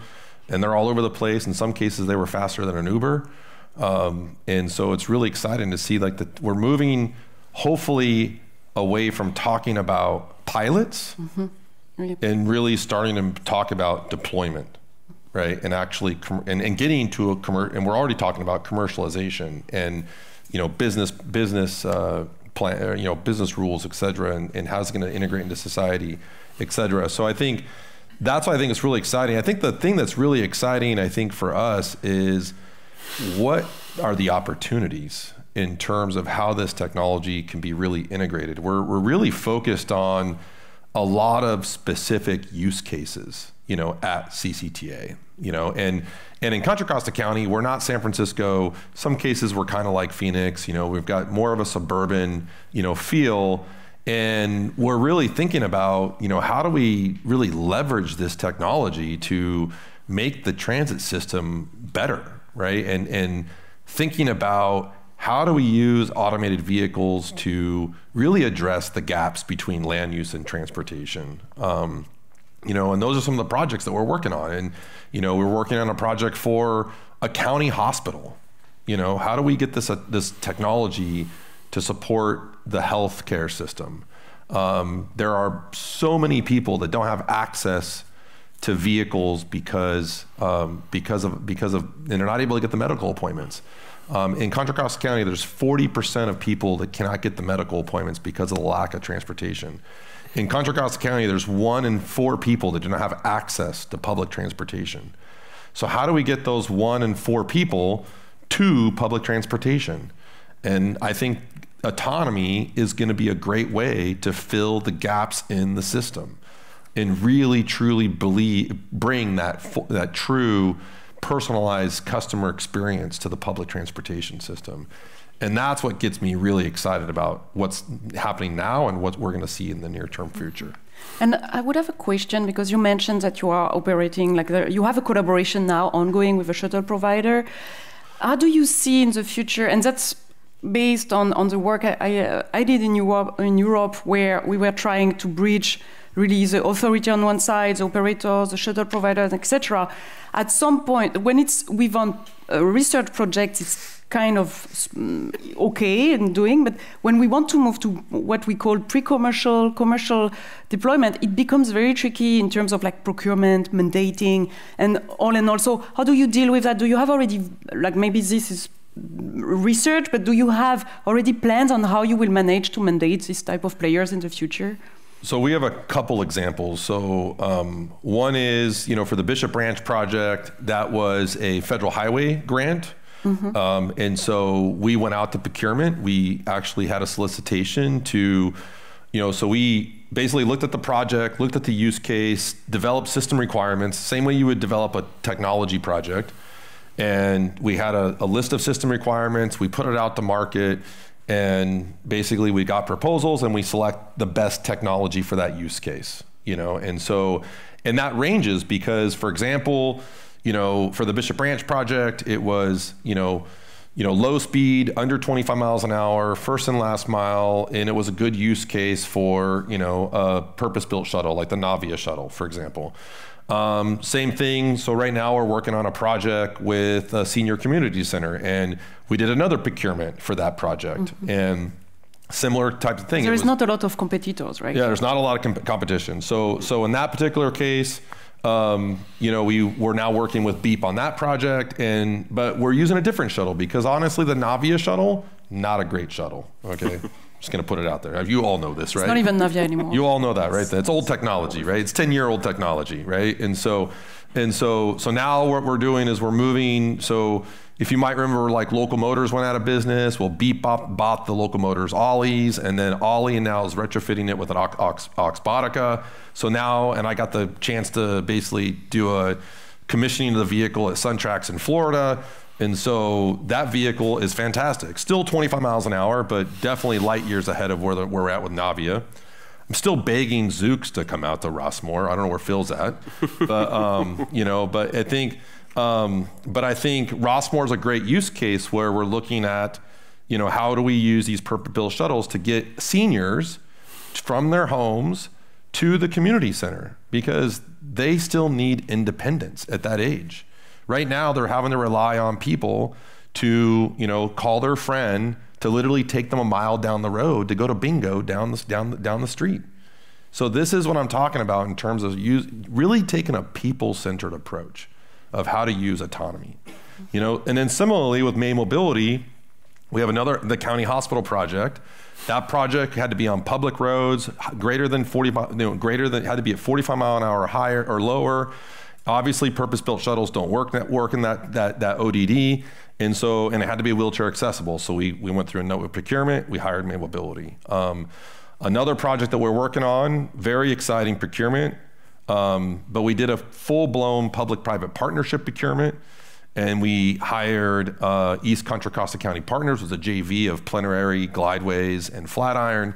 and they're all over the place. In some cases, they were faster than an Uber, and so it's really exciting to see we're moving, hopefully, away from talking about pilots and really starting to talk about deployment. right? And actually, and getting to a and we're already talking about commercialization and, business plan, business rules, et cetera, and how it's going to integrate into society, et cetera. So I think that's why I think it's really exciting. I think the thing that's really exciting, I think, for us is what are the opportunities in terms of how this technology can be really integrated. We're really focused on a lot of specific use cases, at CCTA, and in Contra Costa County, we're not San Francisco. Some cases we're kind of like Phoenix, we've got more of a suburban, feel, and we're really thinking about, how do we really leverage this technology to make the transit system better, right? And thinking about how do we use automated vehicles to really address the gaps between land use and transportation? And those are some of the projects that we're working on. And, we're working on a project for a county hospital. How do we get this technology to support the healthcare system? There are so many people that don't have access to vehicles because of and they're not able to get the medical appointments. In Contra Costa County, there's 40% of people that cannot get the medical appointments because of the lack of transportation. In Contra Costa County, there's 1 in 4 people that do not have access to public transportation. So how do we get those 1 in 4 people to public transportation? And I think autonomy is going to be a great way to fill the gaps in the system and really, truly bring that true personalized customer experience to the public transportation system. And that's what gets me really excited about what's happening now and what we're going to see in the near-term future. And I would have a question, because you mentioned that you are operating, you have a collaboration now ongoing with a shuttle provider. How do you see in the future, and that's based on the work I did in Europe, where we were trying to bridge really the authority on one side, the operators, the shuttle providers, etc. At some point, when it's within a research project, it's kind of okay in doing, but when we want to move to what we call pre-commercial, commercial deployment, it becomes very tricky in terms of procurement, mandating, and all in all. So how do you deal with that? Do you have already, maybe this is research, but do you have already plans on how you will manage to mandate this type of players in the future? So we have a couple examples. So one is, for the Bishop Ranch project, that was a federal highway grant. Mm-hmm. And so we went out to procurement. We actually had a solicitation to, so we basically looked at the project, looked at the use case, developed system requirements, same way you would develop a technology project. And we had a list of system requirements. We put it out to market. And basically we got proposals and we select the best technology for that use case, and that ranges because, for example, for the Bishop Ranch project, it was, low speed, under 25 miles an hour, first and last mile, and it was a good use case for, a purpose-built shuttle, like the Navia shuttle, for example. Same thing. So right now we're working on a project with a senior community center, and we did another procurement for that project. Mm-hmm. And similar types of things. There's not a lot of competitors, right? Yeah, there's not a lot of competition. So in that particular case, we're now working with Beep on that project, but we're using a different shuttle because honestly, the Navia shuttle, not a great shuttle. Okay. Just going to put it out there. You all know this, right? It's not even Navia anymore. You all know that, right? It's old technology, right? It's 10-year-old technology, right? And so now what we're doing is we're moving. So if you might remember, Local Motors went out of business. Well, Beep bought the Local Motors Ollies, and then Ollie now is retrofitting it with an Oxbotica. So now, and I got the chance to basically do a commissioning of the vehicle at SunTrax in Florida. And so that vehicle is fantastic. Still 25 miles an hour, but definitely light years ahead of where we're at with Navia. I'm still begging Zoox to come out to Rossmore. I don't know where Phil's at, but but I think Rossmore is a great use case where we're looking at, how do we use these purpose-built shuttles to get seniors from their homes to the community center because they still need independence at that age. Right now, they're having to rely on people to, call their friend to literally take them a mile down the road to go to bingo down the street. So this is what I'm talking about in terms of really taking a people-centered approach. of how to use autonomy. You know, and then similarly with May Mobility, we have the county hospital project. That project had to be on public roads, greater than had to be at 45 mile an hour higher or lower. Obviously, purpose-built shuttles don't work in that ODD, and it had to be wheelchair accessible. So we went through a note with procurement. We hired May Mobility. Another project that we're working on, very exciting procurement, but we did a full-blown public-private partnership procurement, and we hired East Contra Costa County Partners, was a JV of Plenary, Glideways, and Flatiron,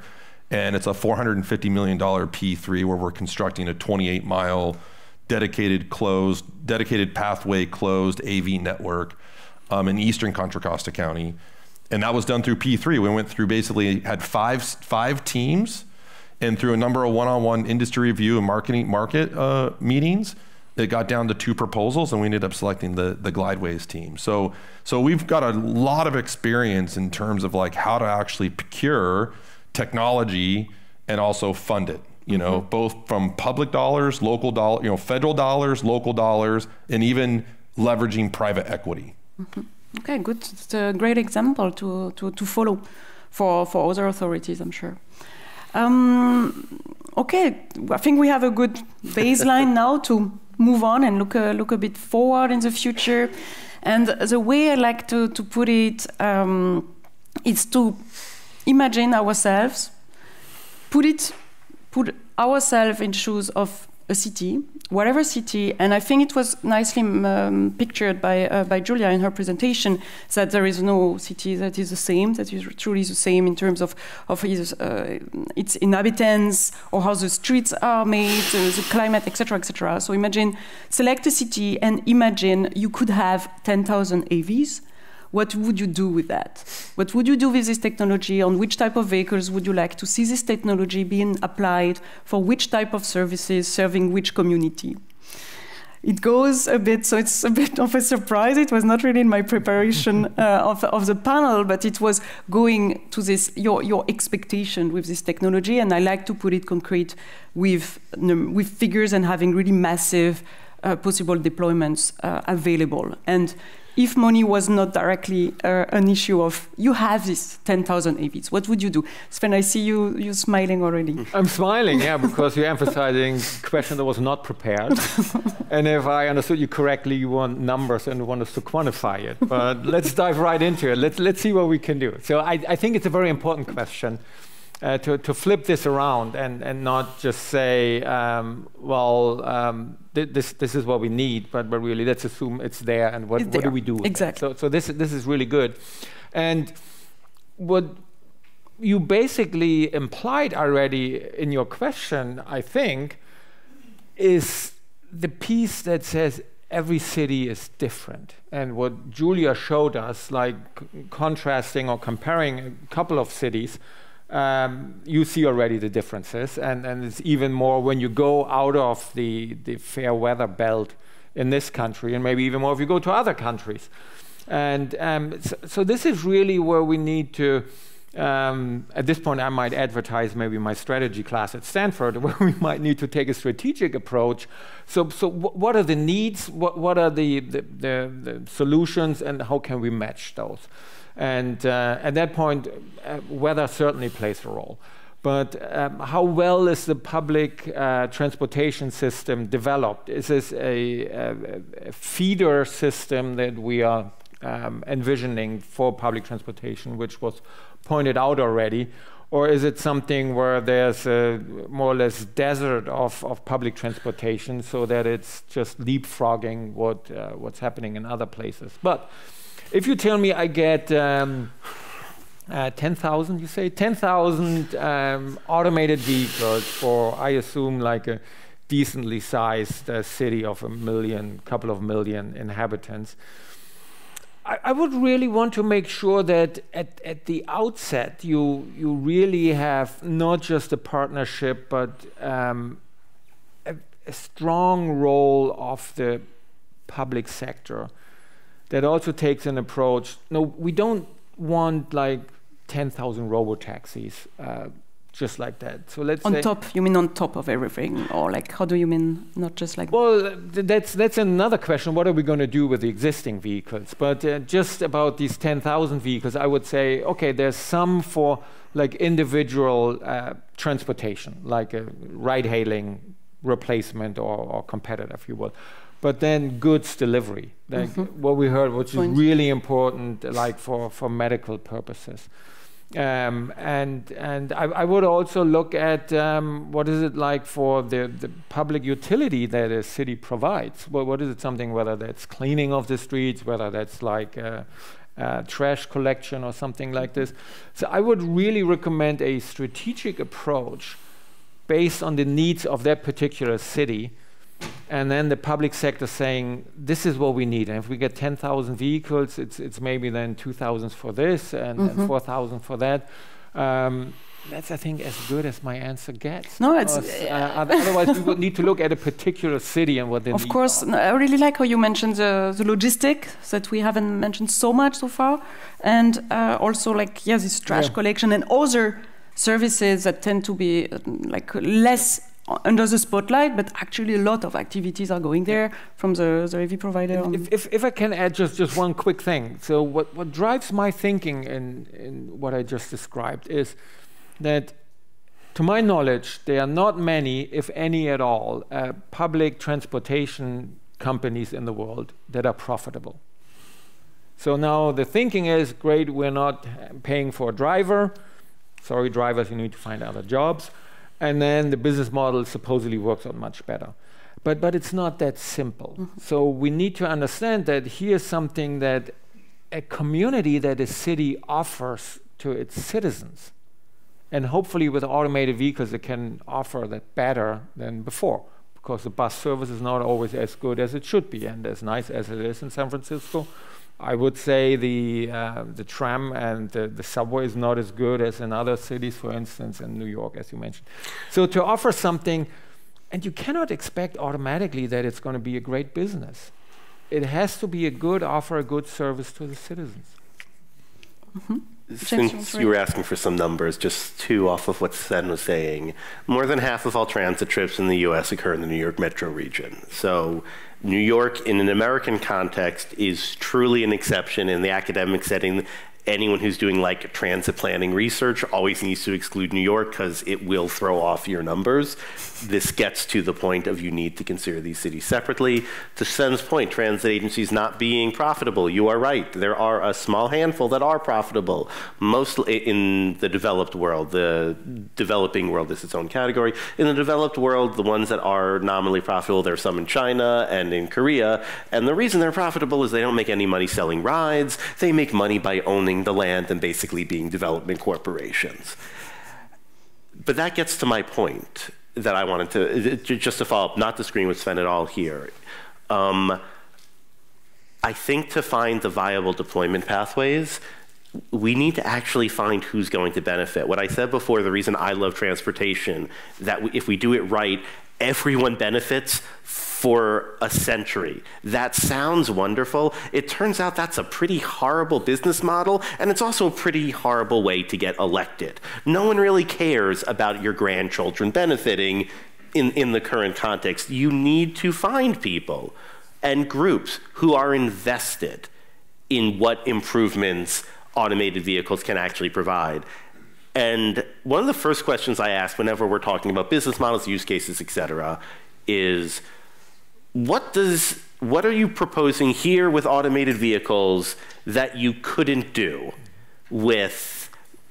and it's a $450 million P3 where we're constructing a 28-mile dedicated pathway closed AV network in Eastern Contra Costa County. And that was done through P3. We went through basically, had five teams, and through a number of one-on-one industry review and market meetings, it got down to 2 proposals, and we ended up selecting the Glideways team. So we've got a lot of experience in terms of like how to actually procure technology and also fund it. You know, both from public dollars, local dollars, you know, federal dollars, local dollars, and even leveraging private equity. Okay, good. It's a great example to follow for other authorities, I'm sure. Okay, I think we have a good baseline now to move on and look a bit forward in the future. And the way I like to put it is to imagine ourselves, put ourselves in shoes of a city, whatever city, and I think it was nicely pictured by Julia in her presentation, that there is no city that is the same, that is truly the same in terms of its inhabitants, or how the streets are made, the climate, etc., etc. So select a city and imagine you could have 10,000 AVs. What would you do with that? What would you do with this technology? On which type of vehicles would you like to see this technology being applied? For which type of services, serving which community? It goes a bit, so it's a bit of a surprise. It was not really in my preparation of the panel, but it was going to this, your expectation with this technology, and I like to put it concrete with figures and having really massive possible deployments available. And if money was not directly an issue of, you have this 10,000 AVs, what would you do? Sven, I see you smiling already. I'm smiling, yeah, because you're emphasizing a question that was not prepared. And if I understood you correctly, you want numbers and want us to quantify it. But let's dive right into it. Let's see what we can do. So I think it's a very important question. To flip this around and not just say, this is what we need, but really let's assume it's there, and what do we do with exactly. it? So this is really good. And what you basically implied already in your question, I think, is the piece that says every city is different. And what Julia showed us, like contrasting or comparing a couple of cities, you see already the differences, and it's even more when you go out of the fair weather belt in this country, and maybe even more if you go to other countries. And so this is really where we need to, at this point I might advertise maybe my strategy class at Stanford, where we might need to take a strategic approach. So what are the needs, what are the solutions, and how can we match those? And at that point, weather certainly plays a role. But how well is the public transportation system developed? Is this a feeder system that we are envisioning for public transportation, which was pointed out already? Or is it something where there's a more or less desert of public transportation, so that it's just leapfrogging what's happening in other places? But if you tell me I get 10,000, you say 10,000 automated vehicles for, I assume, like a decently sized city of couple of million inhabitants, I would really want to make sure that at the outset you really have not just a partnership, but a strong role of the public sector that also takes an approach. No, we don't want like 10,000 robo-taxis just like that. So let's on say, top, you mean on top of everything? Or like, how do you mean not just like... Well, that's another question. What are we going to do with the existing vehicles? But just about these 10,000 vehicles, I would say, okay, there's some for like individual transportation, like a ride-hailing replacement or competitor, if you will. But then goods delivery, like what we heard, which is really important, like for medical purposes. And I would also look at what is it like for the public utility that a city provides. Well, what is it something, whether that's cleaning of the streets, whether that's like trash collection or something like this. So I would really recommend a strategic approach based on the needs of that particular city, and then the public sector saying, this is what we need. And if we get 10,000 vehicles, it's maybe then 2,000 for this and 4,000 for that. That's, I think, as good as my answer gets. No, it's... otherwise, we would need to look at a particular city and what they need. Of course, I really like how you mentioned the logistics that we haven't mentioned so much so far. And also, like, this trash collection and other services that tend to be like less under the spotlight, but actually a lot of activities are going there from the AV provider. If I can add just one quick thing. So what drives my thinking in what I just described is that, to my knowledge, there are not many, if any at all, public transportation companies in the world that are profitable. So now the thinking is, great, we're not paying for a driver. Sorry, drivers, you need to find other jobs. And then the business model supposedly works out much better. But it's not that simple. So we need to understand that here's something that a community, that a city offers to its citizens. And hopefully with automated vehicles, it can offer that better than before, because the bus service is not always as good as it should be. And as nice as it is in San Francisco, I would say the tram and the subway is not as good as in other cities, for instance, in New York, as you mentioned. So to offer something, and you cannot expect automatically that it's going to be a great business. It has to be a good offer, a good service to the citizens. Since you were asking for some numbers, just two off of what Sven was saying, more than half of all transit trips in the US occur in the New York metro region. So New York, in an American context, is truly an exception. In the academic setting, anyone who's doing like transit planning research always needs to exclude New York because it will throw off your numbers. This gets to the point of you need to consider these cities separately. To Sven's point, transit agencies not being profitable, you are right. There are a small handful that are profitable. Mostly in the developed world, the developing world is its own category. In the developed world, the ones that are nominally profitable, there are some in China and in Korea. And the reason they're profitable is they don't make any money selling rides. They make money by owning the land and basically being development corporations. But that gets to my point that I wanted to, just to follow up, not disagreeing with Sven at all here. I think to find the viable deployment pathways, we need to actually find who's going to benefit. What I said before, the reason I love transportation, that if we do it right, everyone benefits for a century. That sounds wonderful. It turns out that's a pretty horrible business model, and it's also a pretty horrible way to get elected. No one really cares about your grandchildren benefiting in the current context. You need to find people and groups who are invested in what improvements automated vehicles can actually provide. And one of the first questions I ask whenever we're talking about business models, use cases, et cetera, is what are you proposing here with automated vehicles that you couldn't do with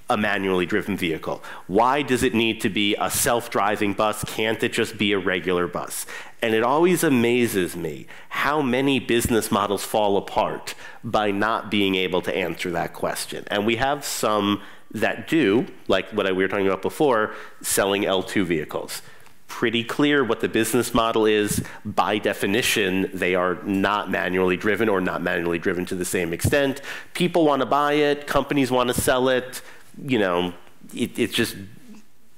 a manually driven vehicle? Why does it need to be a self-driving bus? Can't it just be a regular bus? And it always amazes me how many business models fall apart by not being able to answer that question. And we have some that do, like what we were talking about before, selling L2 vehicles. Pretty clear what the business model is. By definition, they are not manually driven or not manually driven to the same extent. People want to buy it. Companies want to sell it. You know, it's just,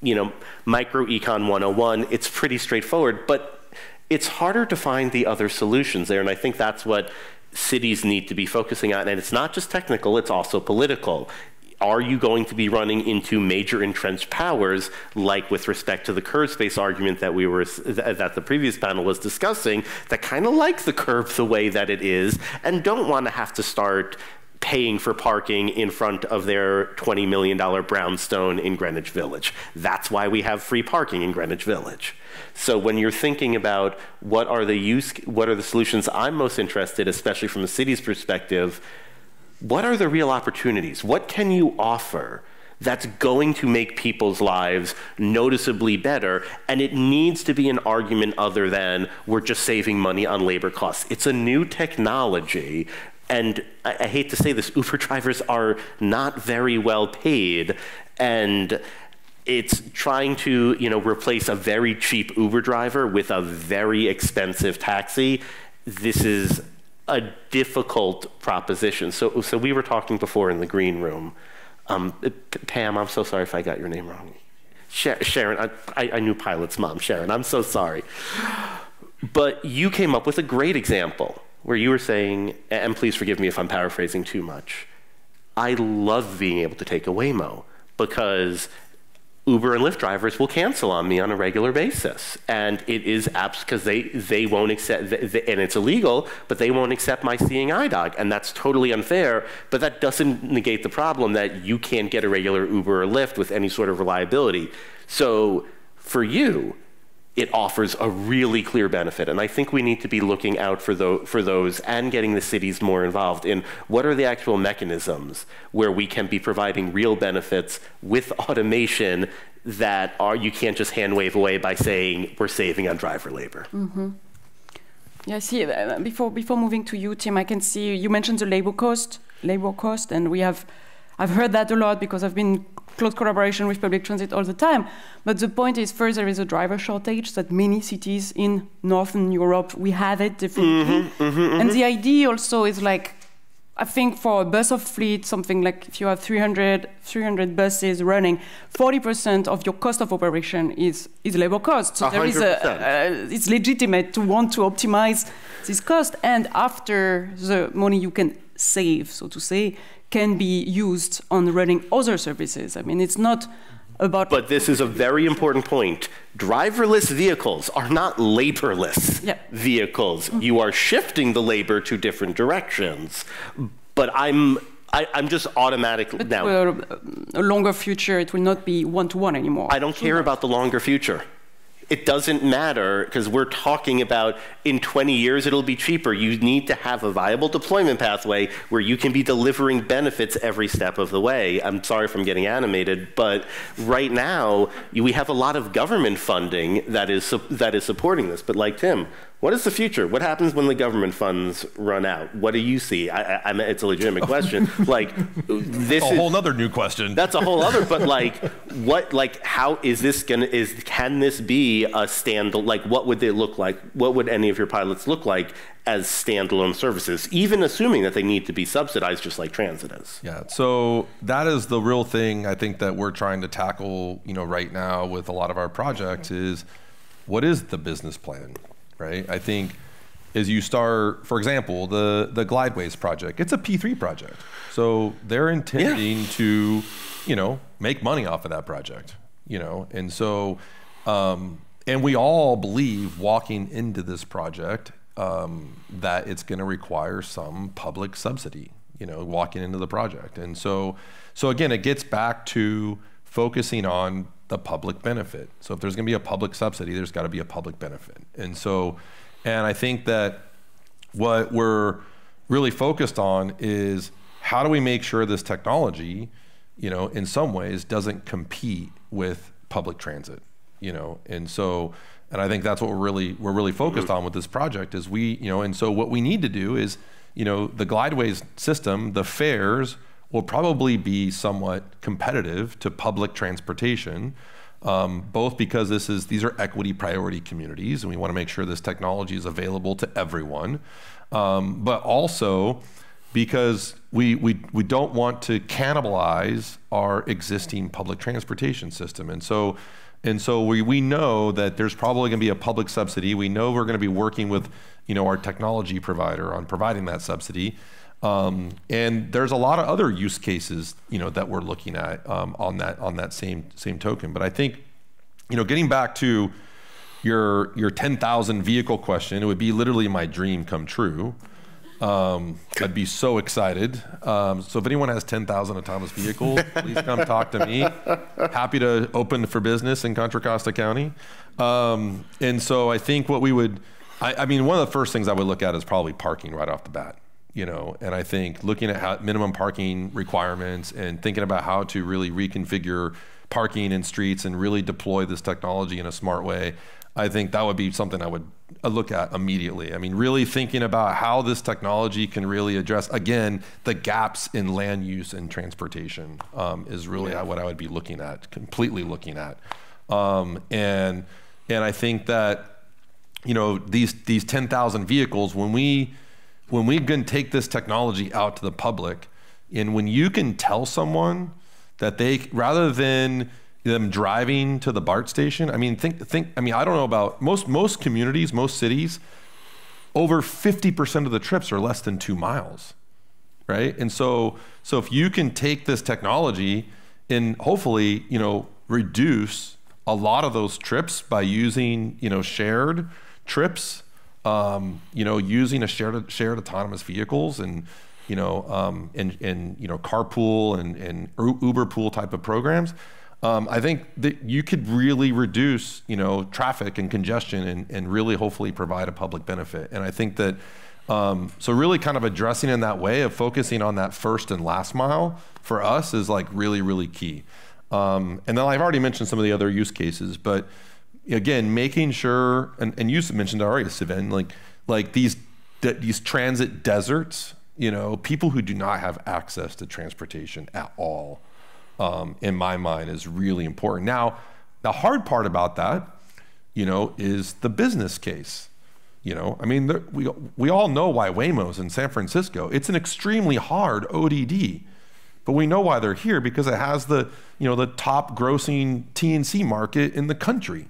you know, microecon 101. It's pretty straightforward, but it's harder to find the other solutions there. And I think that's what cities need to be focusing on. And it's not just technical, it's also political. are you going to be running into major entrenched powers, like with respect to the curb space argument that that the previous panel was discussing, that kind of like the curb the way that it is, and don't want to have to start paying for parking in front of their $20 million brownstone in Greenwich Village. That's why we have free parking in Greenwich Village. So when you're thinking about what are the solutions I'm most interested, especially from the city's perspective, what are the real opportunities? What can you offer that's going to make people's lives noticeably better? And it needs to be an argument other than we're just saving money on labor costs. It's a new technology. And I hate to say this, Uber drivers are not very well paid. And it's trying to, replace a very cheap Uber driver with a very expensive taxi. This is a difficult proposition. So we were talking before in the green room. Pam, I'm so sorry if I got your name wrong. Sharon, I knew Pilot's mom, Sharon, I'm so sorry. But you came up with a great example where you were saying, and please forgive me if I'm paraphrasing too much, I love being able to take a Waymo because Uber and Lyft drivers will cancel on me on a regular basis. And it is apps because they won't accept, and it's illegal, but they won't accept my seeing eye dog. And that's totally unfair, but that doesn't negate the problem that you can't get a regular Uber or Lyft with any sort of reliability. So for you, it offers a really clear benefit. And I think we need to be looking out for those and getting the cities more involved in what are the actual mechanisms where we can be providing real benefits with automation that you can't just hand wave away by saying we're saving on driver labor. Mm-hmm. Yeah, see, before moving to you, Tim, I can see you mentioned the labor cost, and I've heard that a lot because I've been close collaboration with public transit all the time. But the point is, first, there is a driver shortage that many cities in Northern Europe, we have it definitely. And the idea also is like, I think for a bus of fleet, something like if you have 300 buses running, 40% of your cost of operation is labor cost. So 100%. There is it's legitimate to want to optimize this cost. And after the money you can save, so to say, can be used on running other services. I mean, it's not about... But this is a very important point. Driverless vehicles are not laborless vehicles. You are shifting the labor to different directions. But I'm just automatically now... a longer future, it will not be one-to-one anymore. I don't care about the longer future. It doesn't matter because we're talking about in 20 years it'll be cheaper. You need to have a viable deployment pathway where you can be delivering benefits every step of the way. I'm sorry if I'm getting animated, but right now we have a lot of government funding that is supporting this. But like Tim, what is the future? What happens when the government funds run out? What do you see? It's a legitimate question. Like this is a whole nother new question. That's a whole other. But how is this can this be a standalone? Like, what would they look like? What would any of your pilots look like as standalone services? Even assuming that they need to be subsidized, just like transit is. Yeah. So that is the real thing I think that we're trying to tackle. Right now with a lot of our projects is what is the business plan? Right? I think as you start, for example, the Glideways project, it's a P3 project. So they're intending to, make money off of that project, And so, and we all believe walking into this project that it's going to require some public subsidy, walking into the project. And so again, it gets back to focusing on the public benefit. So if there's going to be a public subsidy, there's got to be a public benefit. And I think that what we're really focused on is how do we make sure this technology, in some ways doesn't compete with public transit, and I think that's what we're really focused on with this project is and so what we need to do is, the Glideways system, the fares will probably be somewhat competitive to public transportation, both because these are equity priority communities, and we want to make sure this technology is available to everyone, but also because we don't want to cannibalize our existing public transportation system, and so we know that there's probably going to be a public subsidy. We know we're going to be working with our technology provider on providing that subsidy. And there's a lot of other use cases, that we're looking at on that same token. But I think, getting back to your 10,000 vehicle question, it would be literally my dream come true. I'd be so excited. So if anyone has 10,000 autonomous vehicles, please come talk to me. Happy to open for business in Contra Costa County. And so I think what we would, I mean, one of the first things I would look at is probably parking right off the bat. And I think looking at how minimum parking requirements and thinking about how to really reconfigure parking in streets and really deploy this technology in a smart way, I think that would be something I would look at immediately. I mean, really thinking about how this technology can really address, again, the gaps in land use and transportation is really what I would be looking at, completely looking at. And I think that, these 10,000 vehicles, when we can take this technology out to the public, and when you can tell someone that they, rather than them driving to the BART station, I mean, I don't know about most communities, most cities, over 50% of the trips are less than 2 miles, right? And so if you can take this technology and hopefully, reduce a lot of those trips by using, shared trips, using a shared autonomous vehicles and carpool and Uber pool type of programs, I think that you could really reduce, traffic and congestion and really hopefully provide a public benefit. And I think that, so really kind of addressing in that way of focusing on that first and last mile for us is like really, really key. And then I've already mentioned some of the other use cases, but again, making sure, and you mentioned already, Sven, like these transit deserts, people who do not have access to transportation at all, in my mind, is really important. Now, the hard part about that, is the business case. I mean, we all know why Waymo's in San Francisco. It's an extremely hard ODD, but we know why they're here because it has the top grossing TNC market in the country.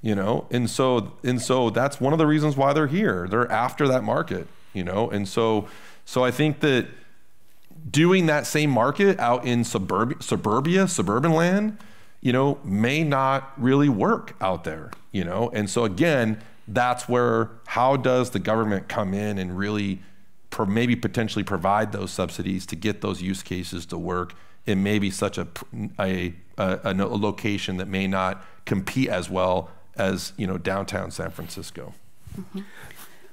And so that's one of the reasons why they're here. They're after that market, and so I think that doing that same market out in suburban land, may not really work out there, and so again, that's where, how does the government come in and really maybe potentially provide those subsidies to get those use cases to work in maybe such a location that may not compete as well as downtown San Francisco. Mm-hmm.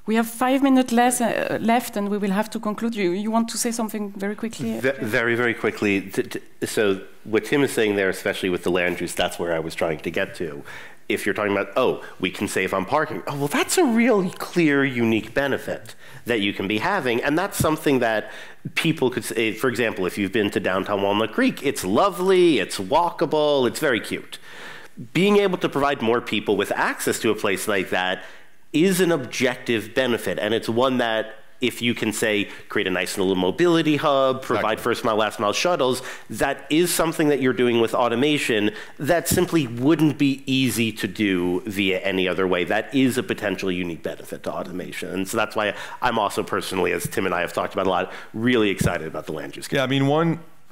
We have 5 minutes left, and we will have to conclude. You want to say something very quickly? Very, very quickly. So what Tim is saying there, especially with the land use, that's where I was trying to get to. If you're talking about, we can save on parking. Oh, well, that's a real clear, unique benefit that you can be having. And that's something that people could say, for example, if you've been to downtown Walnut Creek, it's lovely, it's walkable, it's very cute. Being able to provide more people with access to a place like that is an objective benefit, and it's one that if you can say create a nice little mobility hub, provide first mile, last mile shuttles, that is something that you're doing with automation that simply wouldn't be easy to do via any other way. That is a potential unique benefit to automation. And so that's why I'm also personally, as Tim and I have talked about a lot, really excited about the land use case. Yeah, I mean,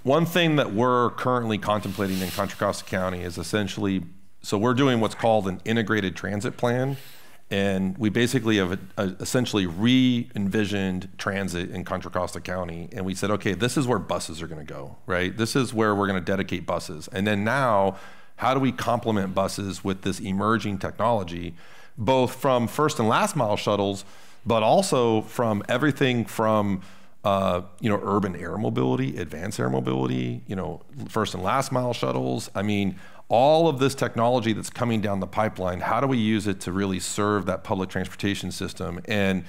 one thing that we're currently contemplating in Contra Costa County is essentially, so we're doing what's called an integrated transit plan. And we basically have essentially re-envisioned transit in Contra Costa County. And we said, okay, this is where buses are going to go, right? This is where we're going to dedicate buses. And then now, how do we complement buses with this emerging technology, both from first and last mile shuttles, but also from everything from urban air mobility, advanced air mobility, first and last mile shuttles. I mean, all of this technology that's coming down the pipeline, how do we use it to really serve that public transportation system and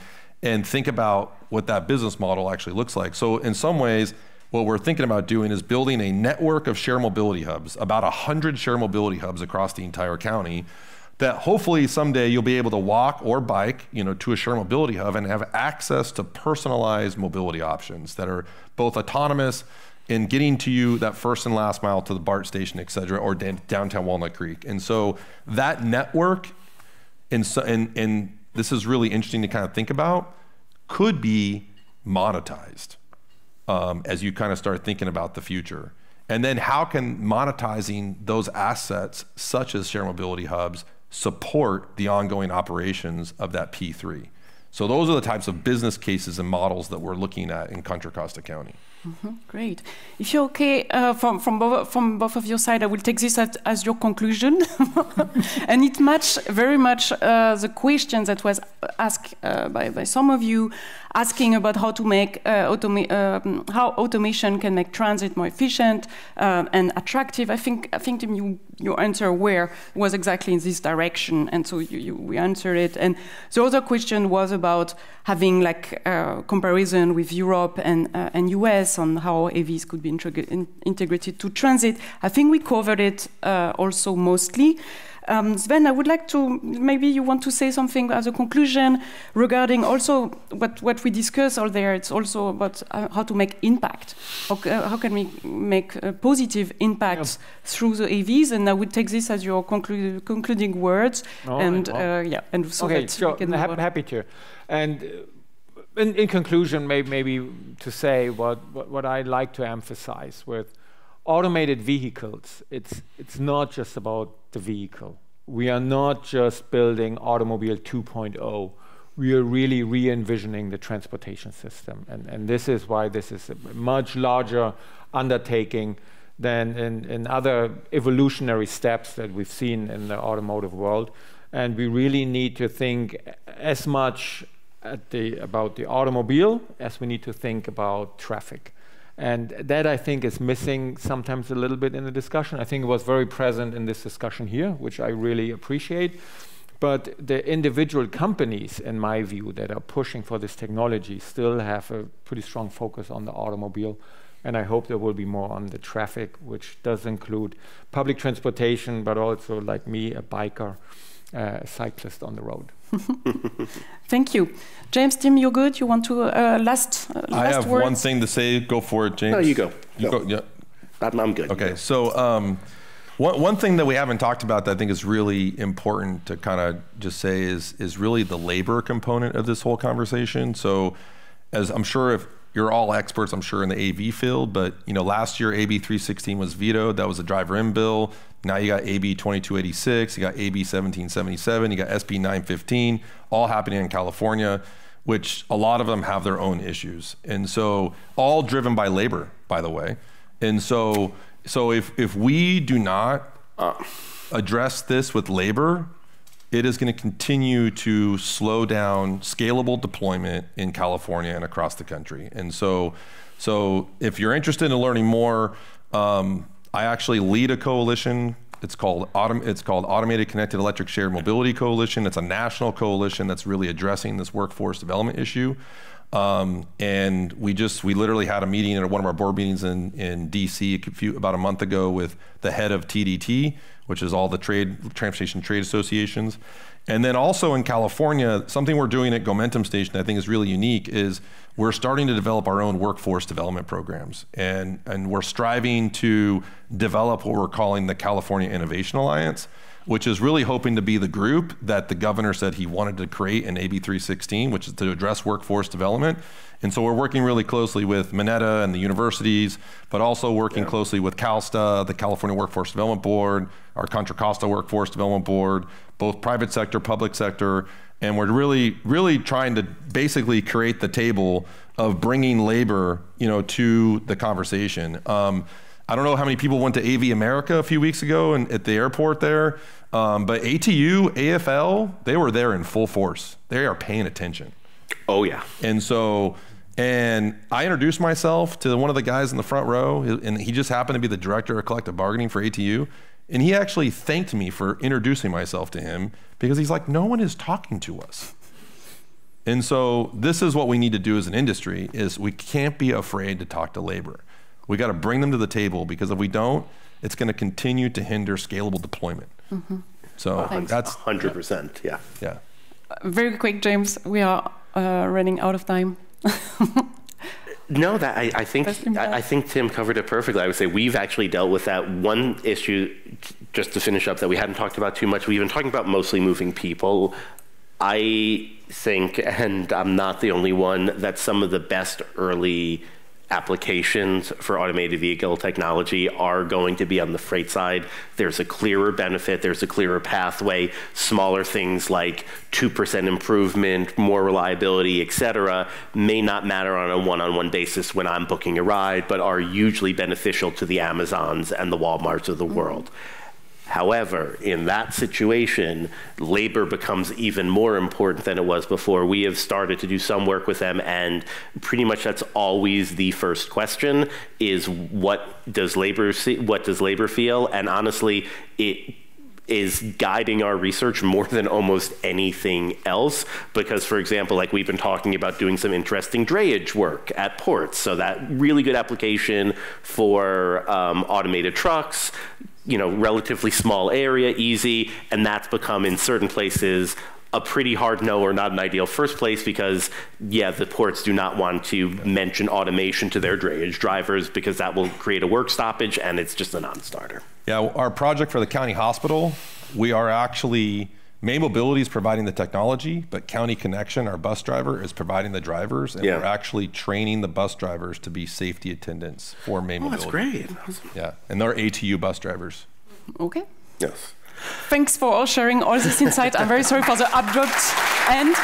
think about what that business model actually looks like? So in some ways, what we're thinking about doing is building a network of shared mobility hubs, about 100 shared mobility hubs across the entire county, that hopefully someday you'll be able to walk or bike, to a shared mobility hub and have access to personalized mobility options that are both autonomous in getting to you that first and last mile to the BART station, et cetera, or downtown Walnut Creek. And so that network, and this is really interesting to kind of think about, could be monetized as you kind of start thinking about the future? And then how can monetizing those assets, such as shared mobility hubs, support the ongoing operations of that P3? So those are the types of business cases and models that we're looking at in Contra Costa County. Great. If you're okay, from both of your side, I will take this as your conclusion. And it matched very much the question that was asked by some of you, asking about how to make how automation can make transit more efficient and attractive. I think your answer was exactly in this direction, and so we answered it. And the other question was about having like comparison with Europe and US on how AVs could be integrated to transit. I think we covered it also mostly. Sven, I would like to, maybe you want to say something as a conclusion regarding also what we discussed all there. It's also about how to make impact. How can we make positive impacts through the AVs? And I would take this as your concluding words. And so okay, sure. Happy to. And in conclusion, maybe to say what I like to emphasize with automated vehicles, it's not just about the vehicle. We are not just building automobile 2.0. We are really re-envisioning the transportation system. And this is why this is a much larger undertaking than in other evolutionary steps that we've seen in the automotive world. And we really need to think as much about the automobile as we need to think about traffic. And that, I think, is missing sometimes a little bit in the discussion. I think it was very present in this discussion here, which I really appreciate. But the individual companies, in my view, that are pushing for this technology still have a pretty strong focus on the automobile. And I hope there will be more on the traffic, which does include public transportation, but also, like me, a biker, a cyclist on the road. Thank you. James, Tim, you're good? You want to last I have words? one thing to say. Go for it, James. No, you go. Yeah. I'm good. Okay, so one thing that we haven't talked about that I think is really important to kind of just say is really the labor component of this whole conversation. So as I'm sure if you're all experts, I'm sure, in the AV field, but last year AB 316 was vetoed. That was a driver-in bill. Now you got AB 2286, you got AB 1777, you got SB 915, all happening in California, which a lot of them have their own issues. And so all driven by labor, by the way. And so if we do not address this with labor, it is going to continue to slow down scalable deployment in California and across the country. And so if you're interested in learning more, I actually lead a coalition. It's called Automated Connected Electric Shared Mobility Coalition. It's a national coalition that's really addressing this workforce development issue. And we literally had a meeting at one of our board meetings in DC about a month ago with the head of TDT, which is all the transportation trade associations. And then also in California, something we're doing at Gomentum Station I think is really unique is we're starting to develop our own workforce development programs. And we're striving to develop what we're calling the California Innovation Alliance, which is really hoping to be the group that the governor said he wanted to create in AB 316, which is to address workforce development. And so we're working really closely with Mineta and the universities, but also working closely with CalSTA, the California Workforce Development Board, our Contra Costa Workforce Development Board, both private sector, public sector. And we're really trying to basically create the table of bringing labor, to the conversation. I don't know how many people went to AV America a few weeks ago and at the airport there, but ATU, AFL, they were there in full force. They are paying attention. Oh yeah. And I introduced myself to one of the guys in the front row, and he just happened to be the director of collective bargaining for ATU. And he actually thanked me for introducing myself to him because he's like, no one is talking to us. And so this is what we need to do as an industry is we can't be afraid to talk to labor. We got to bring them to the table because if we don't, it's going to continue to hinder scalable deployment. Mm-hmm. So that's 100%. Yeah. Very quick, James. We are running out of time. No, I think Tim covered it perfectly. I would say we've actually dealt with that one issue, just to finish up, that we hadn't talked about too much. We've been talking about mostly moving people. I think, and I'm not the only one, that some of the best early applications for automated vehicle technology are going to be on the freight side. There's a clearer benefit, there's a clearer pathway. Smaller things like 2% improvement, more reliability, et cetera, may not matter on a one-on-one basis when I'm booking a ride, but are hugely beneficial to the Amazons and the Walmarts of the world. However, in that situation, labor becomes even more important than it was before. We have started to do some work with them, and pretty much that's always the first question: is what does labor see, what does labor feel? And honestly, it is guiding our research more than almost anything else, because, for example, like we've been talking about doing some interesting drayage work at ports, so that really good application for automated trucks. You know, relatively small area, easy, and that's become in certain places a pretty hard no or not an ideal first place, because yeah, the ports do not want to mention automation to their drayage drivers because that will create a work stoppage, and it's just a non-starter. Yeah, our project for the county hospital, we are actually, May Mobility is providing the technology, but County Connection, our bus driver, is providing the drivers, and we're actually training the bus drivers to be safety attendants for May Mobility. That's great. Yeah, and they're ATU bus drivers. Okay. Yes. Thanks for all sharing all this insight. I'm very sorry for the abrupt end.